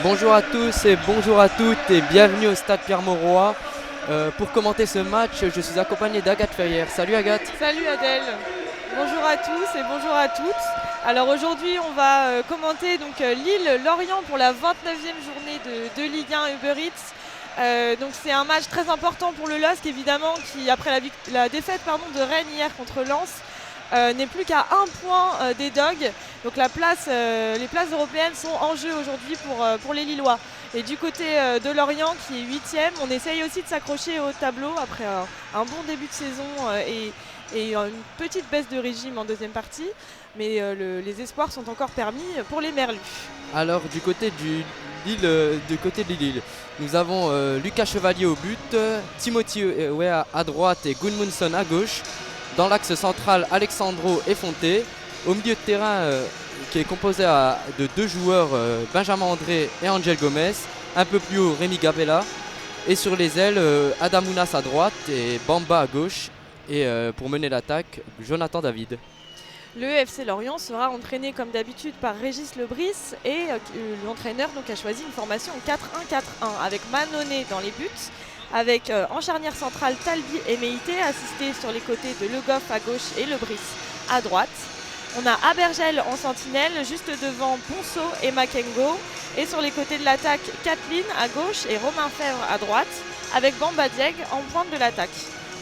Bonjour à tous et bonjour à toutes et bienvenue au stade Pierre-Mauroy. Pour commenter ce match, je suis accompagné d'Agathe Ferrière. Salut Agathe. Salut Adèle, bonjour à tous et bonjour à toutes. Alors aujourd'hui on va commenter donc Lille-Lorient pour la 29e journée de Ligue 1 Uber Eats. Donc c'est un match très important pour le LOSC évidemment qui après la défaite de Rennes hier contre Lens n'est plus qu'à un point des Dogs. Donc les places européennes sont en jeu aujourd'hui pour les Lillois. Et du côté de Lorient qui est 8e, on essaye aussi de s'accrocher au tableau après un bon début de saison et une petite baisse de régime en deuxième partie. Mais les espoirs sont encore permis pour les Merlus. Alors du côté de Lille, nous avons Lucas Chevalier au but, Timothy Weah à droite et Gudmundsson à gauche. Dans l'axe central, Alexandro et Fonté. Au milieu de terrain, qui est composé de deux joueurs, Benjamin André et Angel Gomez. Un peu plus haut, Rémi Gabella. Et sur les ailes, Adam Ounas à droite et Bamba à gauche. Et pour mener l'attaque, Jonathan David. Le FC Lorient sera entraîné comme d'habitude par Régis Lebris et l'entraîneur donc a choisi une formation en 4-1-4-1 avec Mannone dans les buts, avec en charnière centrale Talbi et Meïté assistés sur les côtés de Le Goff à gauche et Lebris à droite. On a Abergel en sentinelle juste devant Ponceau et Makengo et sur les côtés de l'attaque Kathleen à gauche et Romain Fèvre à droite avec Bamba Dieng en pointe de l'attaque.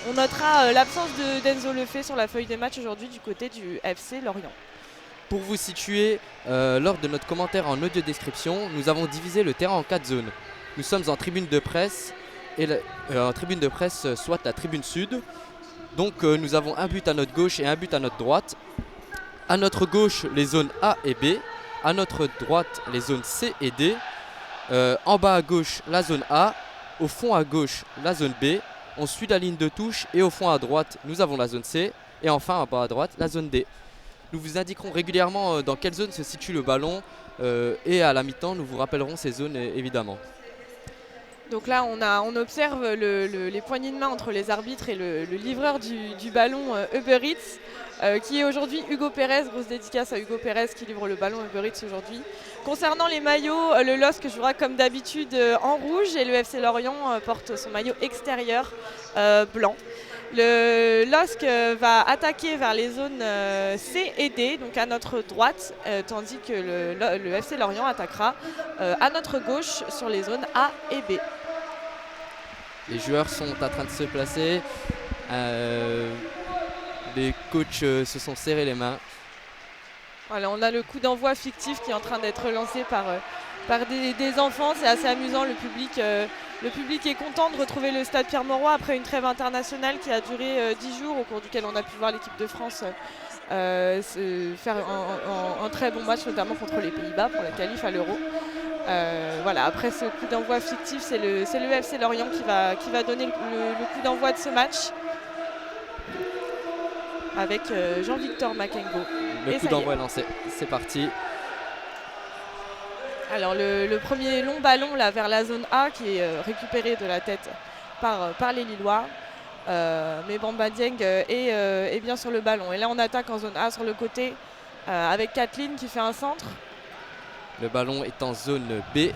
On notera l'absence de Denzo Lefebvre sur la feuille des matchs aujourd'hui du côté du FC Lorient. Pour vous situer, lors de notre commentaire en audio description, nous avons divisé le terrain en 4 zones. Nous sommes en tribune de presse, soit la tribune sud. Donc nous avons un but à notre gauche et un but à notre droite. À notre gauche, les zones A et B. À notre droite, les zones C et D. En bas à gauche, la zone A. Au fond à gauche, la zone B. On suit la ligne de touche et au fond à droite, nous avons la zone C. Et enfin, en bas à droite, la zone D. Nous vous indiquerons régulièrement dans quelle zone se situe le ballon. Et à la mi-temps, nous vous rappellerons ces zones évidemment. Donc là, on observe les poignées de main entre les arbitres et le livreur du ballon Uber Eats, qui est aujourd'hui Hugo Pérez. Grosse dédicace à Hugo Pérez qui livre le ballon Uber Eats aujourd'hui. Concernant les maillots, le LOSC jouera comme d'habitude en rouge et le FC Lorient porte son maillot extérieur blanc. Le LOSC va attaquer vers les zones C et D, donc à notre droite, tandis que le FC Lorient attaquera à notre gauche sur les zones A et B. Les joueurs sont en train de se placer. Les coachs se sont serrés les mains. Voilà, on a le coup d'envoi fictif qui est en train d'être lancé par des enfants. C'est assez amusant. Le public est content de retrouver le stade Pierre-Mauroy après une trêve internationale qui a duré 10 jours, au cours duquel on a pu voir l'équipe de France faire un très bon match, notamment contre les Pays-Bas pour la qualif à l'Euro. Voilà, après ce coup d'envoi fictif, c'est le FC Lorient qui va donner le coup d'envoi de ce match avec Jean-Victor Makengo. Le coup d'envoi est lancé, c'est parti. Alors le premier long ballon là, vers la zone A qui est récupéré de la tête par les Lillois. Mais Bamba Dieng est bien sur le ballon. Et là on attaque en zone A sur le côté avec Kathleen qui fait un centre. Le ballon est en zone B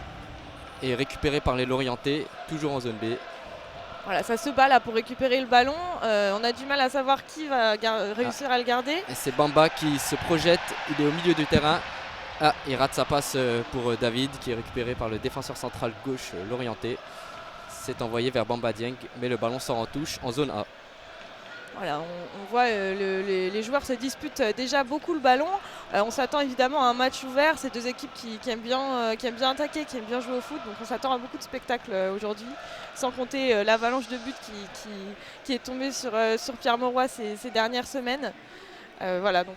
et récupéré par les Lorientais, toujours en zone B. Voilà, ça se bat là pour récupérer le ballon. On a du mal à savoir qui va réussir à le garder. Et c'est Bamba qui se projette, il est au milieu du terrain. Ah, il rate sa passe pour David qui est récupéré par le défenseur central gauche Lorientais. C'est envoyé vers Bamba Dieng, mais le ballon sort en touche en zone A. Voilà, on voit les joueurs se disputent déjà beaucoup le ballon. On s'attend évidemment à un match ouvert. C'est deux équipes qui aiment bien attaquer, qui aiment bien jouer au foot. Donc on s'attend à beaucoup de spectacles aujourd'hui. Sans compter l'avalanche de buts qui est tombée sur Pierre-Mauroy ces dernières semaines. Voilà, donc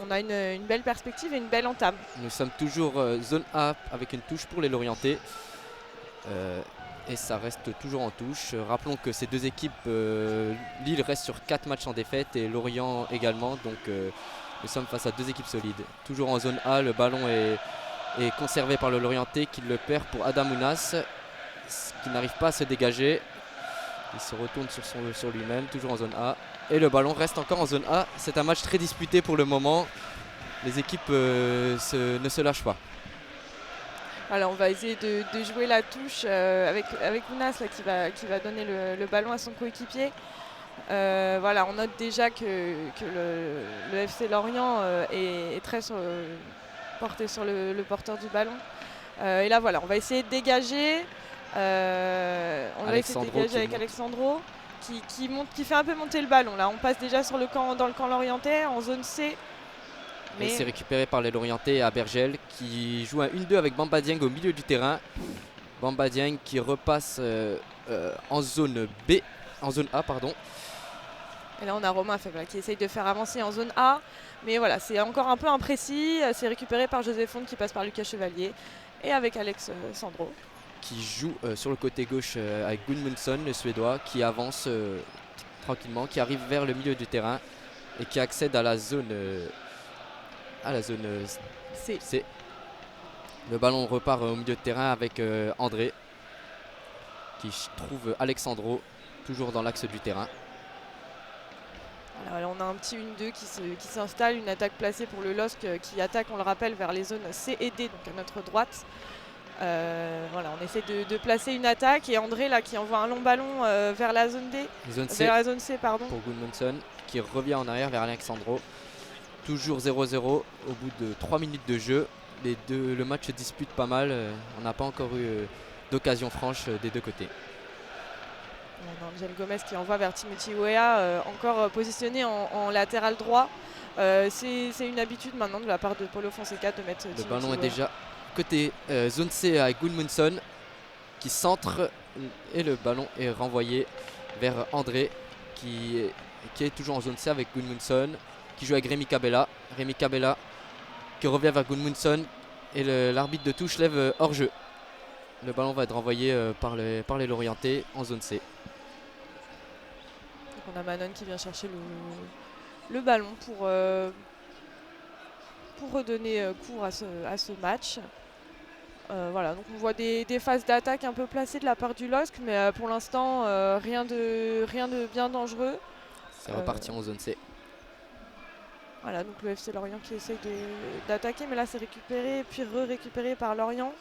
on a une belle perspective et une belle entame. Nous sommes toujours zone A avec une touche pour les Lorientais. Et ça reste toujours en touche. Rappelons que ces deux équipes, Lille reste sur 4 matchs en défaite et Lorient également. Donc nous sommes face à deux équipes solides. Toujours en zone A, le ballon est conservé par le Lorientais qui le perd pour Adam Ounas, qui n'arrive pas à se dégager. Il se retourne sur lui-même, toujours en zone A. Et le ballon reste encore en zone A. C'est un match très disputé pour le moment. Les équipes ne se lâchent pas. Alors on va essayer de jouer la touche avec Ounas là, qui va donner le ballon à son coéquipier. Voilà, on note déjà que le FC Lorient est très porté sur le porteur du ballon. Et là voilà, on va essayer de dégager. On va essayer de dégager avec Alexandro qui fait un peu monter le ballon. Là, on passe déjà dans le camp lorientais en zone C. Mais c'est récupéré par les Lorientais à Bergel qui joue un 1-2 avec Bamba Dieng au milieu du terrain. Bamba Dieng qui repasse en zone B, en zone A pardon. Et là on a Romain Faible qui essaye de faire avancer en zone A. Mais voilà, c'est encore un peu imprécis. C'est récupéré par José Fonte qui passe par Lucas Chevalier et avec Alex Sandro. Qui joue sur le côté gauche avec Gudmundsson, le Suédois, qui avance tranquillement, qui arrive vers le milieu du terrain et qui accède à la zone C. Le ballon repart au milieu de terrain avec André qui trouve Alexandro toujours dans l'axe du terrain. Alors, on a un petit 1-2 qui s'installe, une attaque placée pour le LOSC qui attaque, on le rappelle, vers les zones C et D, donc à notre droite. Voilà, on essaie de placer une attaque et André là qui envoie un long ballon vers la zone D, vers la zone C pardon. Pour Gudmundsson qui revient en arrière vers Alexandro. Toujours 0-0 au bout de 3 minutes de jeu. Le match se dispute pas mal. On n'a pas encore eu d'occasion franche des deux côtés. On a Angel Gomez qui envoie vers Timothy Weah, encore positionné en latéral droit. C'est une habitude maintenant de la part de Paulo Fonseca de mettre Le ballon est déjà côté zone C avec Gudmundsson qui centre et le ballon est renvoyé vers André qui est toujours en zone C avec Gudmundsson, qui joue avec Rémi Cabella. Rémi Cabella qui revient vers Gudmundsson et l'arbitre de touche lève hors jeu. Le ballon va être renvoyé par les Lorientais en zone C. Donc on a Manon qui vient chercher le ballon pour redonner cours à ce match. Voilà, donc on voit des phases d'attaque un peu placées de la part du LOSC, mais pour l'instant rien de bien dangereux. C'est reparti en zone C. Voilà, donc le FC Lorient qui essaye d'attaquer, mais là c'est récupéré puis récupéré par Lorient.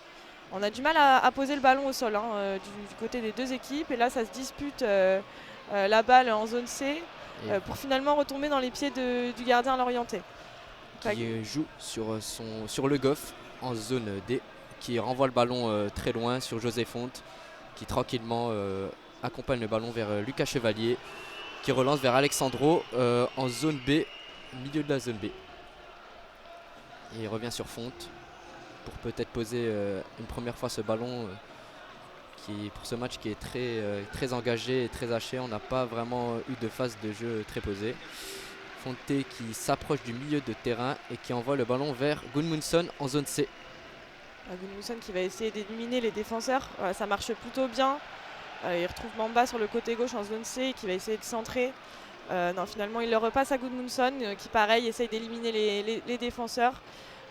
On a du mal à poser le ballon au sol du côté des deux équipes, et là ça se dispute la balle en zone C pour finalement retomber dans les pieds du gardien lorientais. Qui joue sur Le Goff en zone D, qui renvoie le ballon très loin sur José Fonte, qui tranquillement accompagne le ballon vers Lucas Chevalier, qui relance vers Alexandro en zone B, milieu de la zone B. Et il revient sur Fonte pour peut-être poser une première fois ce ballon pour ce match qui est très engagé et très haché. On n'a pas vraiment eu de phase de jeu très posée. Fonte qui s'approche du milieu de terrain et qui envoie le ballon vers Gudmundsson en zone C. Gudmundsson qui va essayer d'éliminer les défenseurs. Ça marche plutôt bien. Il retrouve Bamba sur le côté gauche en zone C et qui va essayer de centrer. Non, finalement il le repasse à Gudmundsson qui pareil essaye d'éliminer les défenseurs.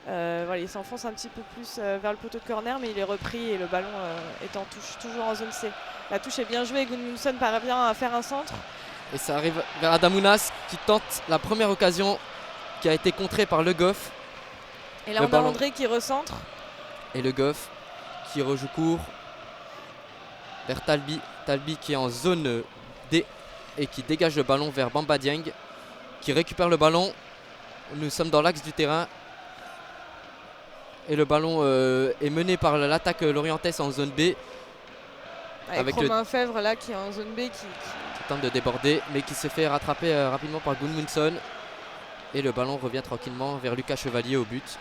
Voilà, il s'enfonce un petit peu plus vers le poteau de corner, mais il est repris et le ballon est en touche, toujours en zone C. La touche est bien jouée, Gudmundsson parvient à faire un centre. Et ça arrive vers Adam Ounas qui tente la première occasion qui a été contrée par Le Goff. Et là on a André qui recentre. Et Le Goff qui rejoue court vers Talbi. Talbi qui est en zone D et qui dégage le ballon vers Bamba Dieng qui récupère le ballon. Nous sommes dans l'axe du terrain. Et le ballon est mené par l'attaque lorientaise en zone B. Avec Romain Fèvre là qui est en zone B qui tente de déborder mais qui se fait rattraper rapidement par Gudmundsson. Et le ballon revient tranquillement vers Lucas Chevalier au but.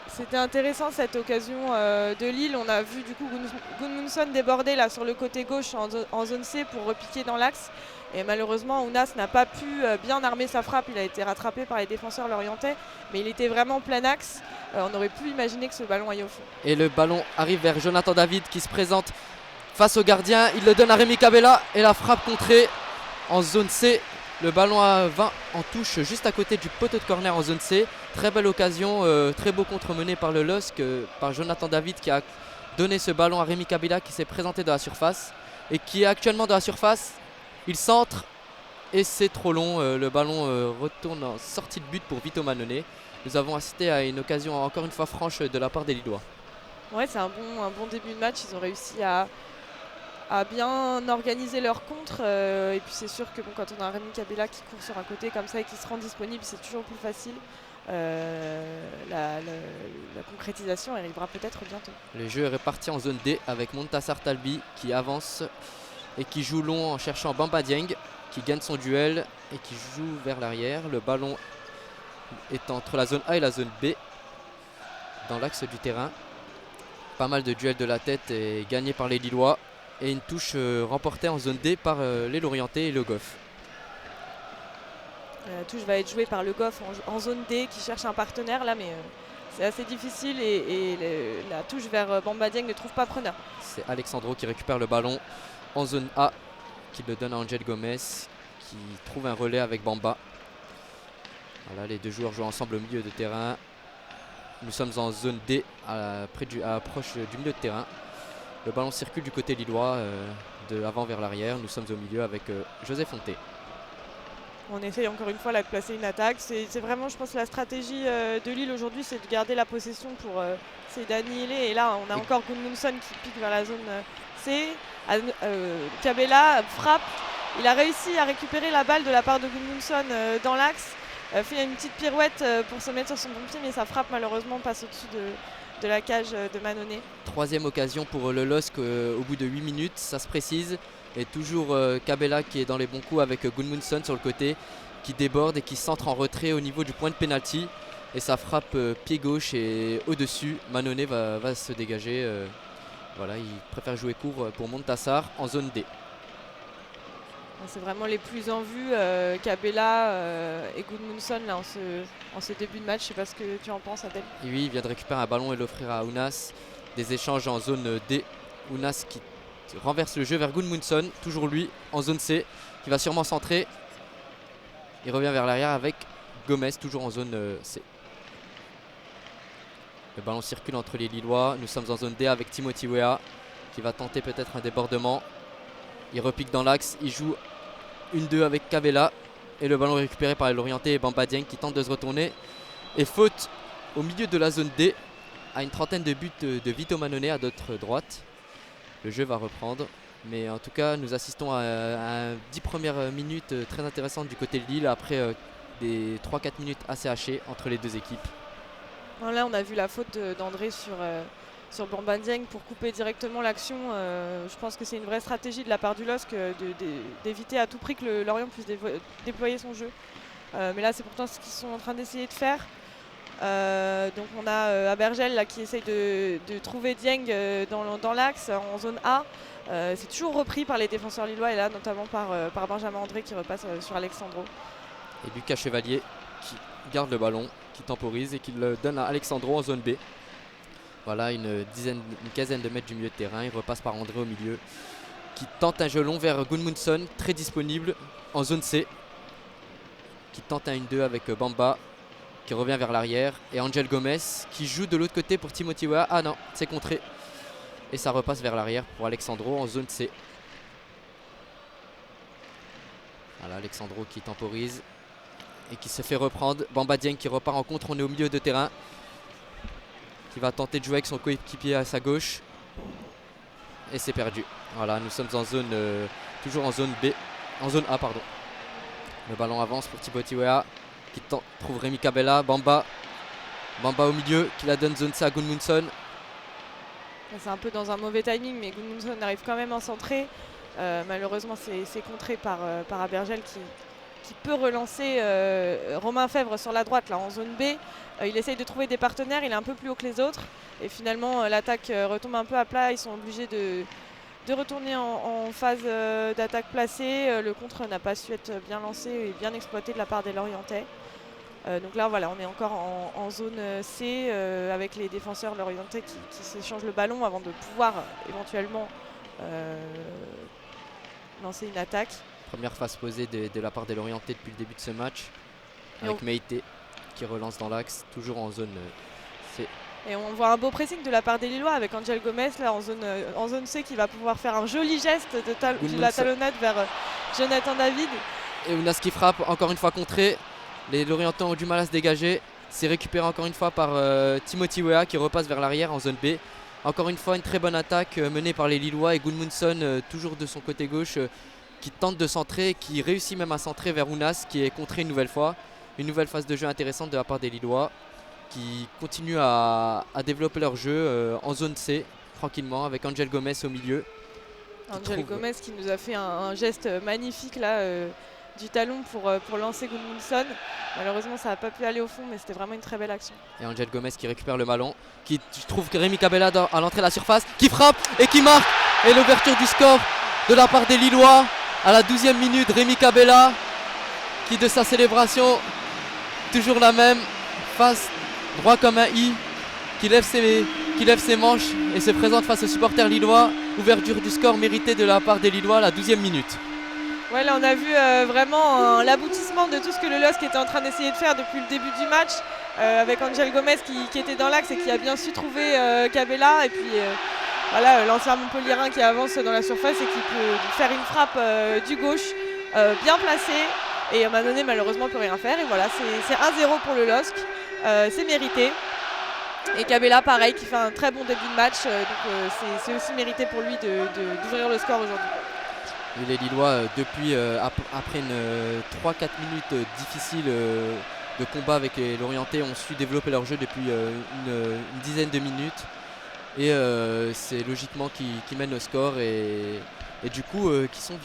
C'était intéressant cette occasion de Lille. On a vu du coup Gudmundsson déborder là sur le côté gauche en zone C pour repiquer dans l'axe. Et malheureusement, Ounas n'a pas pu bien armer sa frappe. Il a été rattrapé par les défenseurs lorientais, mais il était vraiment plein axe. On aurait pu imaginer que ce ballon aille au fond. Et le ballon arrive vers Jonathan David qui se présente face au gardien. Il le donne à Rémi Cabella et la frappe contrée en zone C. Le ballon à 20 en touche juste à côté du poteau de corner en zone C. Très belle occasion, très beau contre mené par le LOSC, par Jonathan David qui a donné ce ballon à Rémi Cabella qui s'est présenté dans la surface et qui est actuellement dans la surface. Il centre et c'est trop long. Le ballon retourne en sortie de but pour Vito Mannone. Nous avons assisté à une occasion encore une fois franche de la part des Lillois. Ouais, c'est un bon début de match. Ils ont réussi à bien organiser leur contre. Et puis c'est sûr que bon, quand on a Rémi Cabella qui court sur un côté comme ça et qui se rend disponible, c'est toujours plus facile. La concrétisation arrivera peut-être bientôt. Le jeu est réparti en zone D avec Montassar Talbi qui avance et qui joue long en cherchant Bamba Dieng qui gagne son duel et qui joue vers l'arrière. Le ballon est entre la zone A et la zone B dans l'axe du terrain. Pas mal de duels de la tête et gagné par les Lillois. Et une touche remportée en zone D par les Lorientais et Le Goff. La touche va être jouée par Le Goff en zone D qui cherche un partenaire là, mais c'est assez difficile et la touche vers Bamba Dieng ne trouve pas preneur. C'est Alexandro qui récupère le ballon en zone A, qui le donne à Angel Gomez, qui trouve un relais avec Bamba. Voilà, les deux joueurs jouent ensemble au milieu de terrain. Nous sommes en zone D, à l'approche du milieu de terrain. Le ballon circule du côté lillois, de l'avant vers l'arrière. Nous sommes au milieu avec Joseph Fonté. On essaye encore une fois là, de placer une attaque. C'est vraiment, je pense, la stratégie de Lille aujourd'hui, c'est de garder la possession pour essayer d'annihiler. Et là, on a encore Gudmundsson qui pique vers la zone C. Cabella frappe. Il a réussi à récupérer la balle de la part de Gudmundsson dans l'axe. Fait une petite pirouette pour se mettre sur son bon pied, mais sa frappe malheureusement passe au-dessus de la cage de Manonnet. Troisième occasion pour le LOSC au bout de 8 minutes, ça se précise. Et toujours Cabella qui est dans les bons coups avec Gudmundsson sur le côté, qui déborde et qui centre en retrait au niveau du point de pénalty. Et ça frappe pied gauche et au-dessus. Manonnet va se dégager. Voilà, il préfère jouer court pour Montassar en zone D. C'est vraiment les plus en vue, Cabella et Gudmundsson là, en ce début de match. Je ne sais pas ce que tu en penses, Adèle. Et oui, il vient de récupérer un ballon et l'offrir à Ounas. Des échanges en zone D. Ounas qui renverse le jeu vers Gudmundsson, toujours lui en zone C, qui va sûrement centrer. Il revient vers l'arrière avec Gomez, toujours en zone C. Le ballon circule entre les Lillois. Nous sommes en zone D avec Timothy Weah qui va tenter peut-être un débordement. Il repique dans l'axe, il joue 1-2 avec Cabella. Et le ballon est récupéré par l'orienté et Bamba Dieng qui tente de se retourner. Et faute au milieu de la zone D, à une trentaine de buts de Vito Manonnet à notre droite. Le jeu va reprendre, mais en tout cas nous assistons à 10 premières minutes très intéressantes du côté de Lille après des 3-4 minutes assez hachées entre les deux équipes. Là on a vu la faute d'André sur Bamba Dieng pour couper directement l'action. Je pense que c'est une vraie stratégie de la part du LOSC d'éviter à tout prix que Lorient puisse déployer son jeu. Mais là c'est pourtant ce qu'ils sont en train d'essayer de faire. Donc on a Abergel là, qui essaye de trouver Dieng dans l'axe en zone A. C'est toujours repris par les défenseurs lillois et là notamment par Benjamin André qui repasse sur Alexandro. Et Lucas Chevalier qui garde le ballon, qui temporise et qui le donne à Alexandro en zone B. Voilà, une quinzaine de mètres du milieu de terrain. Il repasse par André au milieu qui tente un jeu long vers Gudmundsson, très disponible en zone C, qui tente un 1-2 avec Bamba qui revient vers l'arrière, et Angel Gomez qui joue de l'autre côté pour Timothy Weah. Ah non, c'est contré. Et ça repasse vers l'arrière pour Alexandro en zone C. Voilà, Alexandro qui temporise et qui se fait reprendre. Bamba Dieng qui repart en contre, on est au milieu de terrain. Qui va tenter de jouer avec son coéquipier à sa gauche. Et c'est perdu. Voilà, nous sommes en zone, toujours en zone B, en zone A pardon. Le ballon avance pour Timothy Weah qui trouve Rémi Cabella, Bamba au milieu qui la donne zone C à Gudmundsson. C'est un peu dans un mauvais timing, mais Gudmundsson arrive quand même à centrer. Malheureusement c'est contré par Abergel qui peut relancer Romain Fèvre sur la droite là en zone B. Il essaye de trouver des partenaires, il est un peu plus haut que les autres et finalement l'attaque retombe un peu à plat. Ils sont obligés de retourner en phase d'attaque placée. Le contre n'a pas su être bien lancé et bien exploité de la part des Lorientais. Donc là voilà, on est encore en zone C avec les défenseurs lorientais qui s'échangent le ballon avant de pouvoir éventuellement lancer une attaque. Première phase posée de la part des Lorientais depuis le début de ce match avec Meïté qui relance dans l'axe, toujours en zone C. Et on voit un beau pressing de la part des Lillois avec Angel Gomez là en zone C qui va pouvoir faire un joli geste de la talonnade vers Jonathan David. Et Ounas qui frappe, encore une fois contré. Les Lorientais ont du mal à se dégager. C'est récupéré encore une fois par Timothy Weah qui repasse vers l'arrière en zone B. Encore une fois, une très bonne attaque menée par les Lillois et Gudmundsson, toujours de son côté gauche, qui tente de centrer, qui réussit même à centrer vers Ounas, qui est contré une nouvelle fois. Une nouvelle phase de jeu intéressante de la part des Lillois, qui continuent à développer leur jeu en zone C, tranquillement, avec Angel Gomez au milieu. Angel Gomez qui nous a fait un geste magnifique là, du talon pour lancer Gudmundsson. Malheureusement, ça n'a pas pu aller au fond, mais c'était vraiment une très belle action. Et Angel Gomez qui récupère le ballon, qui trouve que Rémi Cabella à l'entrée de la surface, qui frappe et qui marque. Et l'ouverture du score de la part des Lillois à la 12e minute. Rémi Cabella qui de sa célébration, toujours la même, face droit comme un I, qui lève ses manches et se présente face aux supporters lillois. Ouverture du score méritée de la part des Lillois à la 12e minute. Ouais, là on a vu vraiment l'aboutissement de tout ce que le LOSC était en train d'essayer de faire depuis le début du match, avec Angel Gomez qui était dans l'axe et qui a bien su trouver Cabella, et puis voilà, l'ancien Montpellierin qui avance dans la surface et qui peut faire une frappe du gauche bien placée, et à un moment donné malheureusement peut rien faire, et voilà, c'est 1-0 pour le LOSC, c'est mérité. Et Cabella pareil qui fait un très bon début de match, donc c'est aussi mérité pour lui d'ouvrir le score aujourd'hui. Et les Lillois, depuis, après 3-4 minutes difficiles de combat avec les Lorientais, ont su développer leur jeu depuis une dizaine de minutes. Et c'est logiquement qui mènent au score et du coup qui sont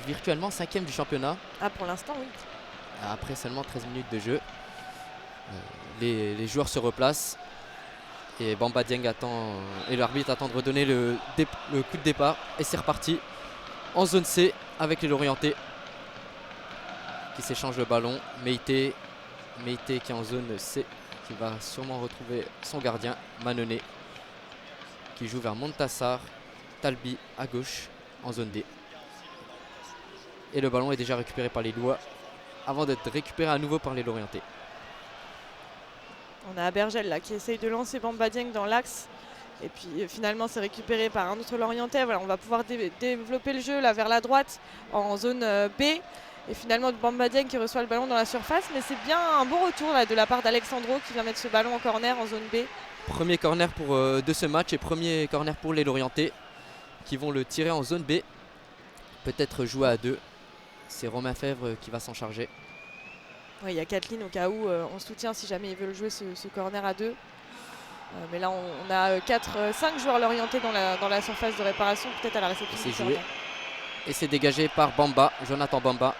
virtuellement 5e du championnat. Ah, pour l'instant oui. Après seulement 13 minutes de jeu. Les joueurs se replacent et Bamba Dieng attend, et l'arbitre attend de redonner le coup de départ, et c'est reparti en zone C avec les Lorientais qui s'échangent le ballon. Meïté qui est en zone C, qui va sûrement retrouver son gardien Mannone, qui joue vers Montassar. Talbi à gauche en zone D. Et le ballon est déjà récupéré par les Lillois avant d'être récupéré à nouveau par les Lorientais. On a Abergel là qui essaye de lancer Bamba Dieng dans l'axe, et puis finalement c'est récupéré par un autre Lorientais. Voilà, on va pouvoir développer le jeu là vers la droite en zone B, et finalement Bamba Dieng qui reçoit le ballon dans la surface, mais c'est bien un bon retour là de la part d'Alexandro qui vient mettre ce ballon en corner en zone B. Premier corner de ce match, et premier corner pour les Lorientais qui vont le tirer en zone B, peut-être jouer à 2. C'est Romain Fèvre qui va s'en charger. Oui, il y a Kathleen au cas où on soutient si jamais ils veulent jouer ce corner à 2. Mais là on a 5 joueurs Lorientais dans la surface de réparation, peut-être à la réception. C'est joué et c'est dégagé par Bamba, Jonathan Bamba,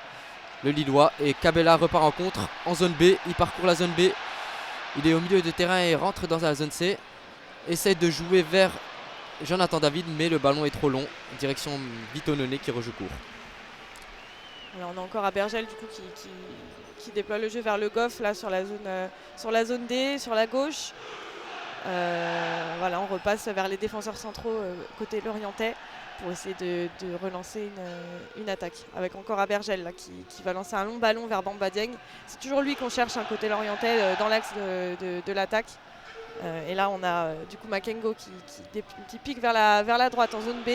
le Lillois, et Cabella repart en contre en zone B. Il parcourt la zone B, il est au milieu de terrain et rentre dans la zone C, essaie de jouer vers Jonathan David, mais le ballon est trop long, direction Vitonone qui rejoue court. Alors on a encore Abergel du coup qui déploie le jeu vers le Goff là sur la zone D, sur la gauche. Voilà, on repasse vers les défenseurs centraux côté Lorientais pour essayer de relancer une attaque, avec encore Abergel là, qui va lancer un long ballon vers Bamba Dieng. C'est toujours lui qu'on cherche un côté Lorientais dans l'axe de l'attaque. Et là on a du coup Makengo qui pique vers la droite en zone B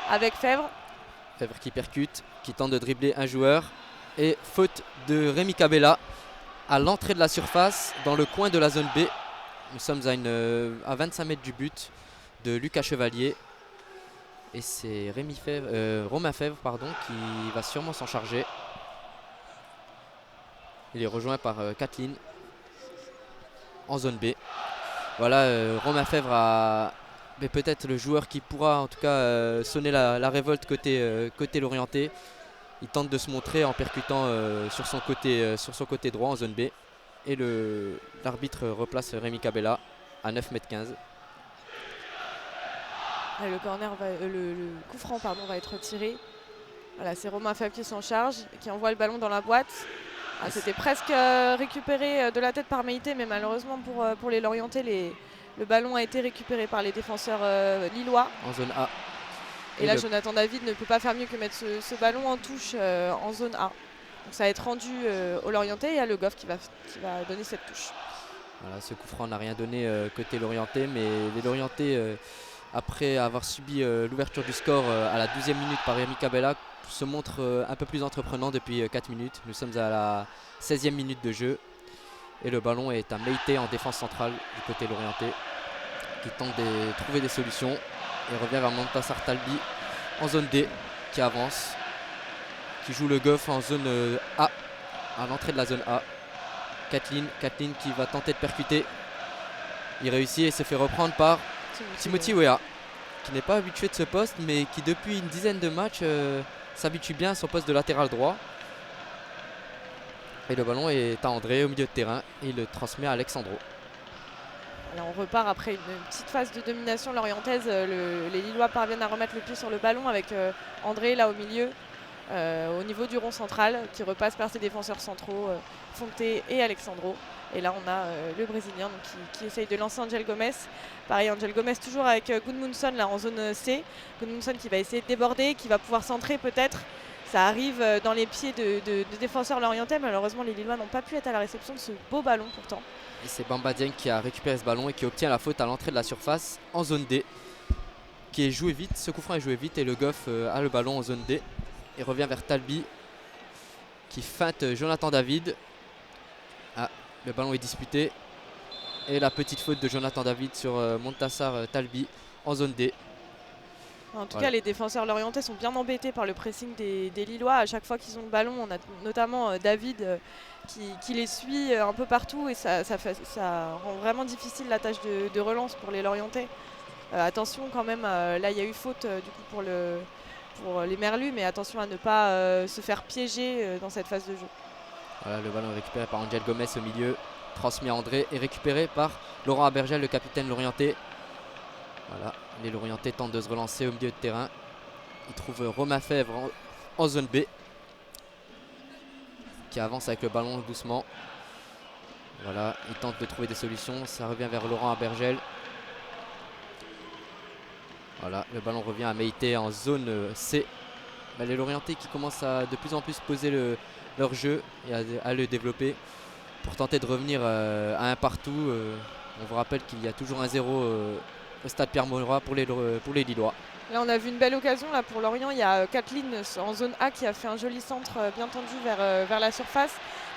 avec Fèvre. Fèvre qui percute, qui tente de dribbler un joueur, et faute de Rémi Cabella à l'entrée de la surface dans le coin de la zone B. Nous sommes à 25 mètres du but de Lucas Chevalier, et c'est Romain Fèvre qui va sûrement s'en charger. Il est rejoint par Kathleen en zone B. Voilà, Romain Fèvre mais peut-être le joueur qui pourra en tout cas sonner la révolte côté Lorientais. Il tente de se montrer en percutant sur son côté droit en zone B. Et l'arbitre replace Rémi Cabella à 9,15 m. Le coup franc va être tiré. Voilà, c'est Romain Fèvre qui s'en charge, qui envoie le ballon dans la boîte. C'était presque récupéré de la tête par Meïté, mais malheureusement pour les Lorientais, le ballon a été récupéré par les défenseurs lillois. En zone A. Et là, Jonathan David ne peut pas faire mieux que mettre ce ballon en touche en zone A. Donc ça va être rendu au Lorientais, et il y a le Goff qui va donner cette touche. Voilà, ce coup franc n'a rien donné côté Lorientais, mais les Lorientais, après avoir subi l'ouverture du score à la 12e minute par Rémi Cabella, se montrent un peu plus entreprenants depuis 4 minutes. Nous sommes à la 16e minute de jeu, et le ballon est à Meïté en défense centrale du côté Lorientais. qui tente de trouver des solutions et revient vers Montassar Talbi en zone D qui avance, qui joue le goff en zone A, à l'entrée de la zone A. Kathleen qui va tenter de percuter. Il réussit et se fait reprendre par Timothy Weah, qui n'est pas habitué de ce poste, mais qui depuis une dizaine de matchs s'habitue bien à son poste de latéral droit. Et le ballon est à André au milieu de terrain et il le transmet à Alexandro. Alors on repart après une petite phase de domination lorientaise. Les Lillois parviennent à remettre le pied sur le ballon avec André là au milieu, au niveau du rond central, qui repasse par ses défenseurs centraux, Fonté et Alexandro. Et là on a le Brésilien donc, qui essaye de lancer Angel Gomez. Pareil, Angel Gomez toujours avec Gudmundsson là en zone C. Gudmundsson qui va essayer de déborder, qui va pouvoir centrer peut-être. Ça arrive dans les pieds de défenseurs lorientais. Malheureusement les Lillois n'ont pas pu être à la réception de ce beau ballon pourtant. Et c'est Bamba Dieng qui a récupéré ce ballon et qui obtient la faute à l'entrée de la surface en zone D, qui est joué vite. Ce coup franc est joué vite et le Goff a le ballon en zone D et revient vers Talbi qui feinte Jonathan David. Ah, le ballon est disputé et la petite faute de Jonathan David sur Montassar Talbi en zone D. En tout cas, les défenseurs lorientais sont bien embêtés par le pressing des Lillois. À chaque fois qu'ils ont le ballon, on a notamment David qui les suit un peu partout et ça rend vraiment difficile la tâche de relance pour les lorientais. Attention quand même, là il y a eu faute du coup pour les Merlus, mais attention à ne pas se faire piéger dans cette phase de jeu. Voilà, le ballon est récupéré par Angel Gomez au milieu, transmis à André et récupéré par Laurent Abergel, le capitaine lorientais. Voilà, les Lorientais tentent de se relancer au milieu de terrain. Ils trouvent Romain Fèvre en zone B, qui avance avec le ballon doucement. Voilà, ils tentent de trouver des solutions. Ça revient vers Laurent Abergel. Voilà, le ballon revient à Meïté en zone C. Les Lorientais qui commencent à de plus en plus poser leur jeu et à le développer pour tenter de revenir à un partout. On vous rappelle qu'il y a toujours un 0 au stade Pierre-Mauroy pour les Lillois. Là on a vu une belle occasion là, pour Lorient. Il y a Kathleen en zone A qui a fait un joli centre bien tendu vers la surface.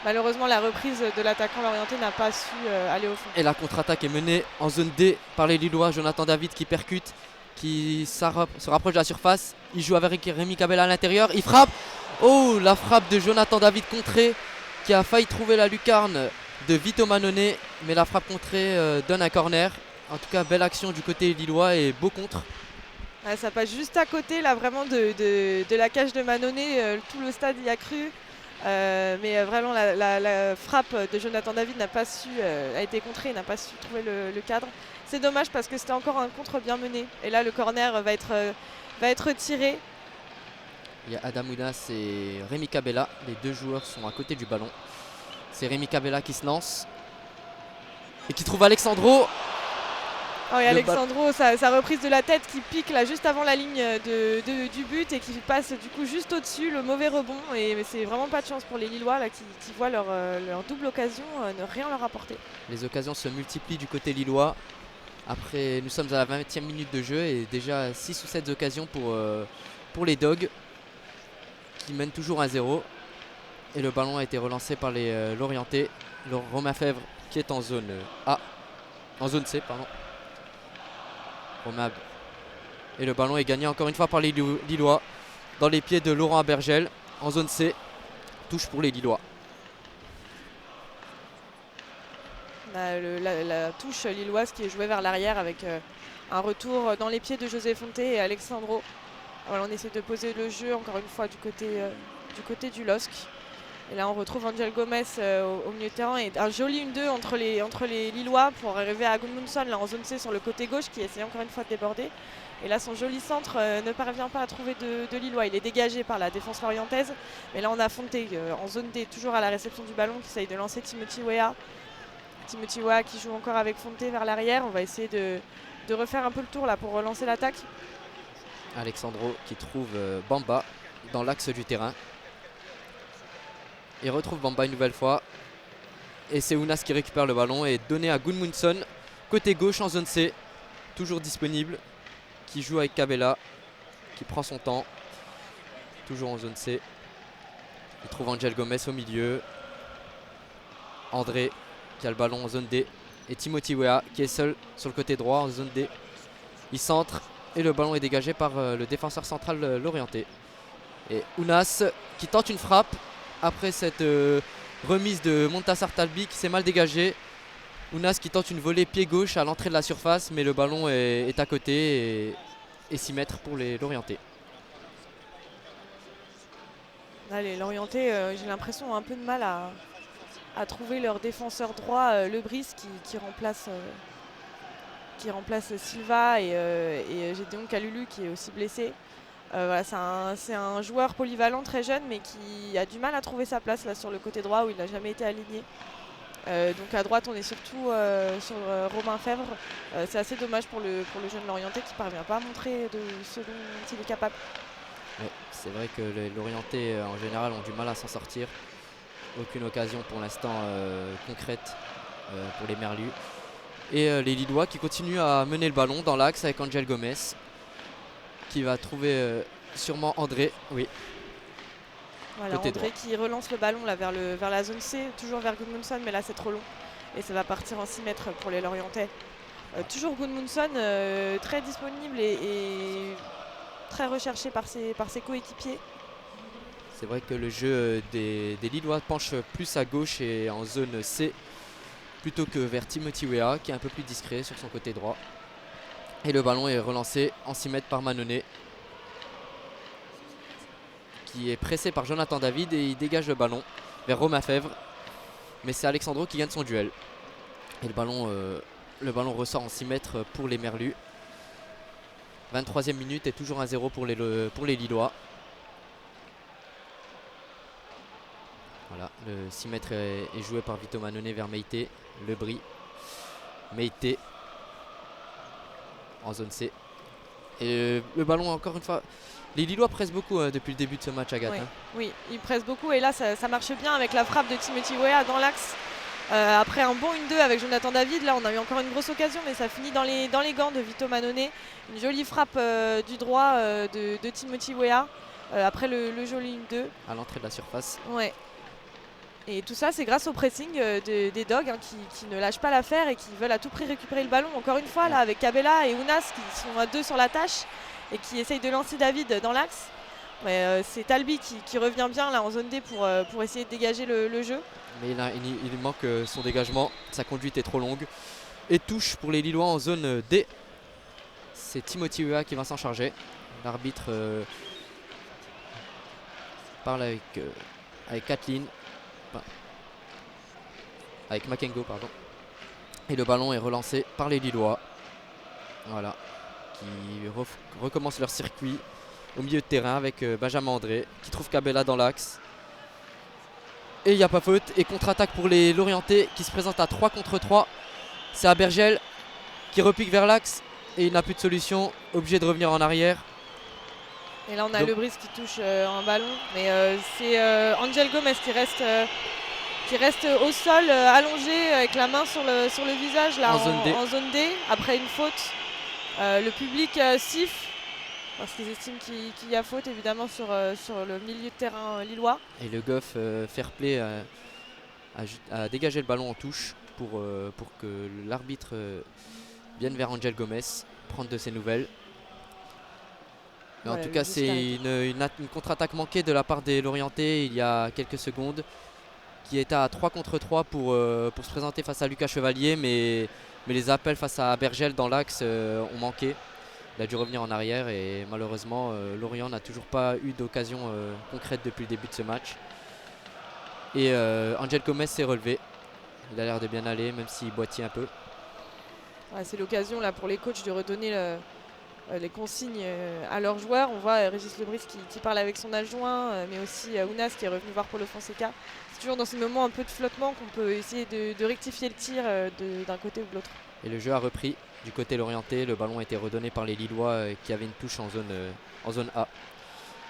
Malheureusement la reprise de l'attaquant lorientais n'a pas su aller au fond. Et la contre-attaque est menée en zone D par les Lillois. Jonathan David qui percute, qui se rapproche de la surface. Il joue avec Rémi Cabella à l'intérieur. Il frappe. Oh, la frappe de Jonathan David contrée, qui a failli trouver la lucarne de Vito Manone. Mais la frappe contrée donne un corner. En tout cas, belle action du côté lillois et beau contre. Ouais, ça passe juste à côté là, vraiment de la cage de Manone. Tout le stade y a cru. Mais vraiment la frappe de Jonathan David n'a pas su, a été contrée, n'a pas su trouver le cadre. C'est dommage parce que c'était encore un contre bien mené. Et là le corner va être tiré. Il y a Adam Ounas et Rémi Cabella. Les deux joueurs sont à côté du ballon. C'est Rémi Cabella qui se lance et qui trouve Alexandro. Oh, et Alexandro, sa reprise de la tête qui pique là juste avant la ligne du but et qui passe du coup juste au-dessus, le mauvais rebond. Et c'est vraiment pas de chance pour les Lillois là, qui voient leur double occasion ne rien leur apporter. Les occasions se multiplient du côté lillois. Après, nous sommes à la 20e minute de jeu et déjà 6 ou 7 occasions pour les Dogs qui mènent toujours 1-0. Et le ballon a été relancé par les Lorientais. Romain Fèvre qui est en zone A, en zone C pardon. Et le ballon est gagné encore une fois par les Lillois dans les pieds de Laurent Abergel en zone C. Touche pour les Lillois. La touche lilloise qui est jouée vers l'arrière avec un retour dans les pieds de José Fonté et Alexandro. Voilà, on essaie de poser le jeu encore une fois du côté du LOSC. Et là on retrouve Angel Gomez au milieu de terrain et un joli 1-2 entre les Lillois pour arriver à Gudmundsson là en zone C sur le côté gauche qui essaie encore une fois de déborder. Et là son joli centre ne parvient pas à trouver de Lillois. Il est dégagé par la défense lorientaise. Mais là on a Fonté en zone D toujours à la réception du ballon qui essaye de lancer Timothy Weah. Timothy Weah qui joue encore avec Fonté vers l'arrière. On va essayer de refaire un peu le tour là pour relancer l'attaque. Alexandro qui trouve Bamba dans l'axe du terrain. Il retrouve Bamba une nouvelle fois. Et c'est Ounas qui récupère le ballon et donné à Gudmundsson, côté gauche en zone C, toujours disponible, qui joue avec Cabella, qui prend son temps, toujours en zone C. Il trouve Angel Gomez au milieu. André qui a le ballon en zone D. et Timothy Weah qui est seul sur le côté droit en zone D. Il centre et le ballon est dégagé par le défenseur central Lorientais. Et Ounas qui tente une frappe après cette remise de Montassar Talbi qui s'est mal dégagé. Ounas qui tente une volée pied gauche à l'entrée de la surface, mais le ballon est à côté et 6 mètres pour les Lorientais. Là, les Lorientais, j'ai l'impression, ont un peu de mal à trouver leur défenseur droit, Lebris, qui remplace Silva et Gédéon Kalulu qui est aussi blessé. Voilà, c'est un joueur polyvalent très jeune mais qui a du mal à trouver sa place là sur le côté droit où il n'a jamais été aligné. Donc à droite on est surtout sur Romain Fèvre. C'est assez dommage pour le jeune Lorientais qui ne parvient pas à montrer de ce dont il est capable. Ouais, c'est vrai que les Lorientais en général ont du mal à s'en sortir. Aucune occasion pour l'instant concrète pour les Merlus. Et les Lillois qui continuent à mener le ballon dans l'axe avec Angel Gomez qui va trouver sûrement André. Oui. Voilà, côté André droit. qui relance le ballon là, vers la zone C, toujours vers Gudmundsson, mais là c'est trop long. Et ça va partir en 6 mètres pour les Lorientais. Toujours Gudmundsson, très disponible et très recherché par ses coéquipiers. C'est vrai que le jeu des Lillois penche plus à gauche et en zone C plutôt que vers Timothy Weah qui est un peu plus discret sur son côté droit. Et le ballon est relancé en 6 mètres par Manonnet qui est pressé par Jonathan David et il dégage le ballon vers Romain Fèvre. Mais c'est Alexandro qui gagne son duel. Et le ballon ressort en 6 mètres pour les Merlus. 23e minute et toujours 1-0 pour les Lillois. Voilà, le 6 mètres est joué par Vito Manonnet vers Meïté, Lebris, Meïté en zone C. Et le ballon encore une fois, les Lillois pressent beaucoup depuis le début de ce match, Agathe. Oui, Hein. oui, ils pressent beaucoup et là ça marche bien avec la frappe de Timothy Weah dans l'axe. Après un bon 1-2 avec Jonathan David, là on a eu encore une grosse occasion mais ça finit dans les gants de Vito Manonnet. Une jolie frappe du droit de Timothy Weah après le joli 1-2. À l'entrée de la surface. Ouais. Et tout ça c'est grâce au pressing des Dogs hein, qui ne lâchent pas l'affaire et qui veulent à tout prix récupérer le ballon. Encore une fois là avec Cabella et Ounas qui sont à deux sur la tâche et qui essayent de lancer David dans l'axe. C'est Talbi qui revient bien là en zone D pour essayer de dégager le jeu. Mais il manque son dégagement, sa conduite est trop longue. Et touche pour les Lillois en zone D. C'est Timothy Weah qui va s'en charger. L'arbitre parle avec Kathleen. Avec Makengo, pardon. Et le ballon est relancé par les Lillois. Voilà. Qui recommencent leur circuit au milieu de terrain avec Benjamin André qui trouve Cabella dans l'axe. Et il n'y a pas faute. Et contre-attaque pour les Lorientais qui se présentent à 3 contre 3. C'est Abergel qui repique vers l'axe et il n'a plus de solution. Obligé de revenir en arrière. Et là on a Lebris qui touche un ballon. Mais c'est Angel Gomez qui reste au sol allongé avec la main sur le visage là, en zone D après une faute. Le public siffle parce qu'ils estiment qu'il y a faute évidemment sur le milieu de terrain lillois. Et le Goff fair play a dégagé le ballon en touche pour que l'arbitre vienne vers Angel Gomez prendre de ses nouvelles. Mais en tout cas c'est une contre-attaque manquée de la part des Lorientais il y a quelques secondes qui était à 3 contre 3 pour se présenter face à Lucas Chevalier mais les appels face à Bergel dans l'axe ont manqué. Il a dû revenir en arrière et malheureusement Lorient n'a toujours pas eu d'occasion concrète depuis le début de ce match. Et Angel Gomez s'est relevé. Il a l'air de bien aller même s'il boitille un peu. Ouais, c'est l'occasion là pour les coachs de redonner les consignes à leurs joueurs. On voit Régis Lebris qui parle avec son adjoint mais aussi Ounas qui est revenu voir Paulo Fonseca. C'est toujours dans ces moments un peu de flottement qu'on peut essayer de rectifier le tir d'un côté ou de l'autre. Et le jeu a repris du côté Lorientais. Le ballon a été redonné par les Lillois qui avaient une touche en zone A.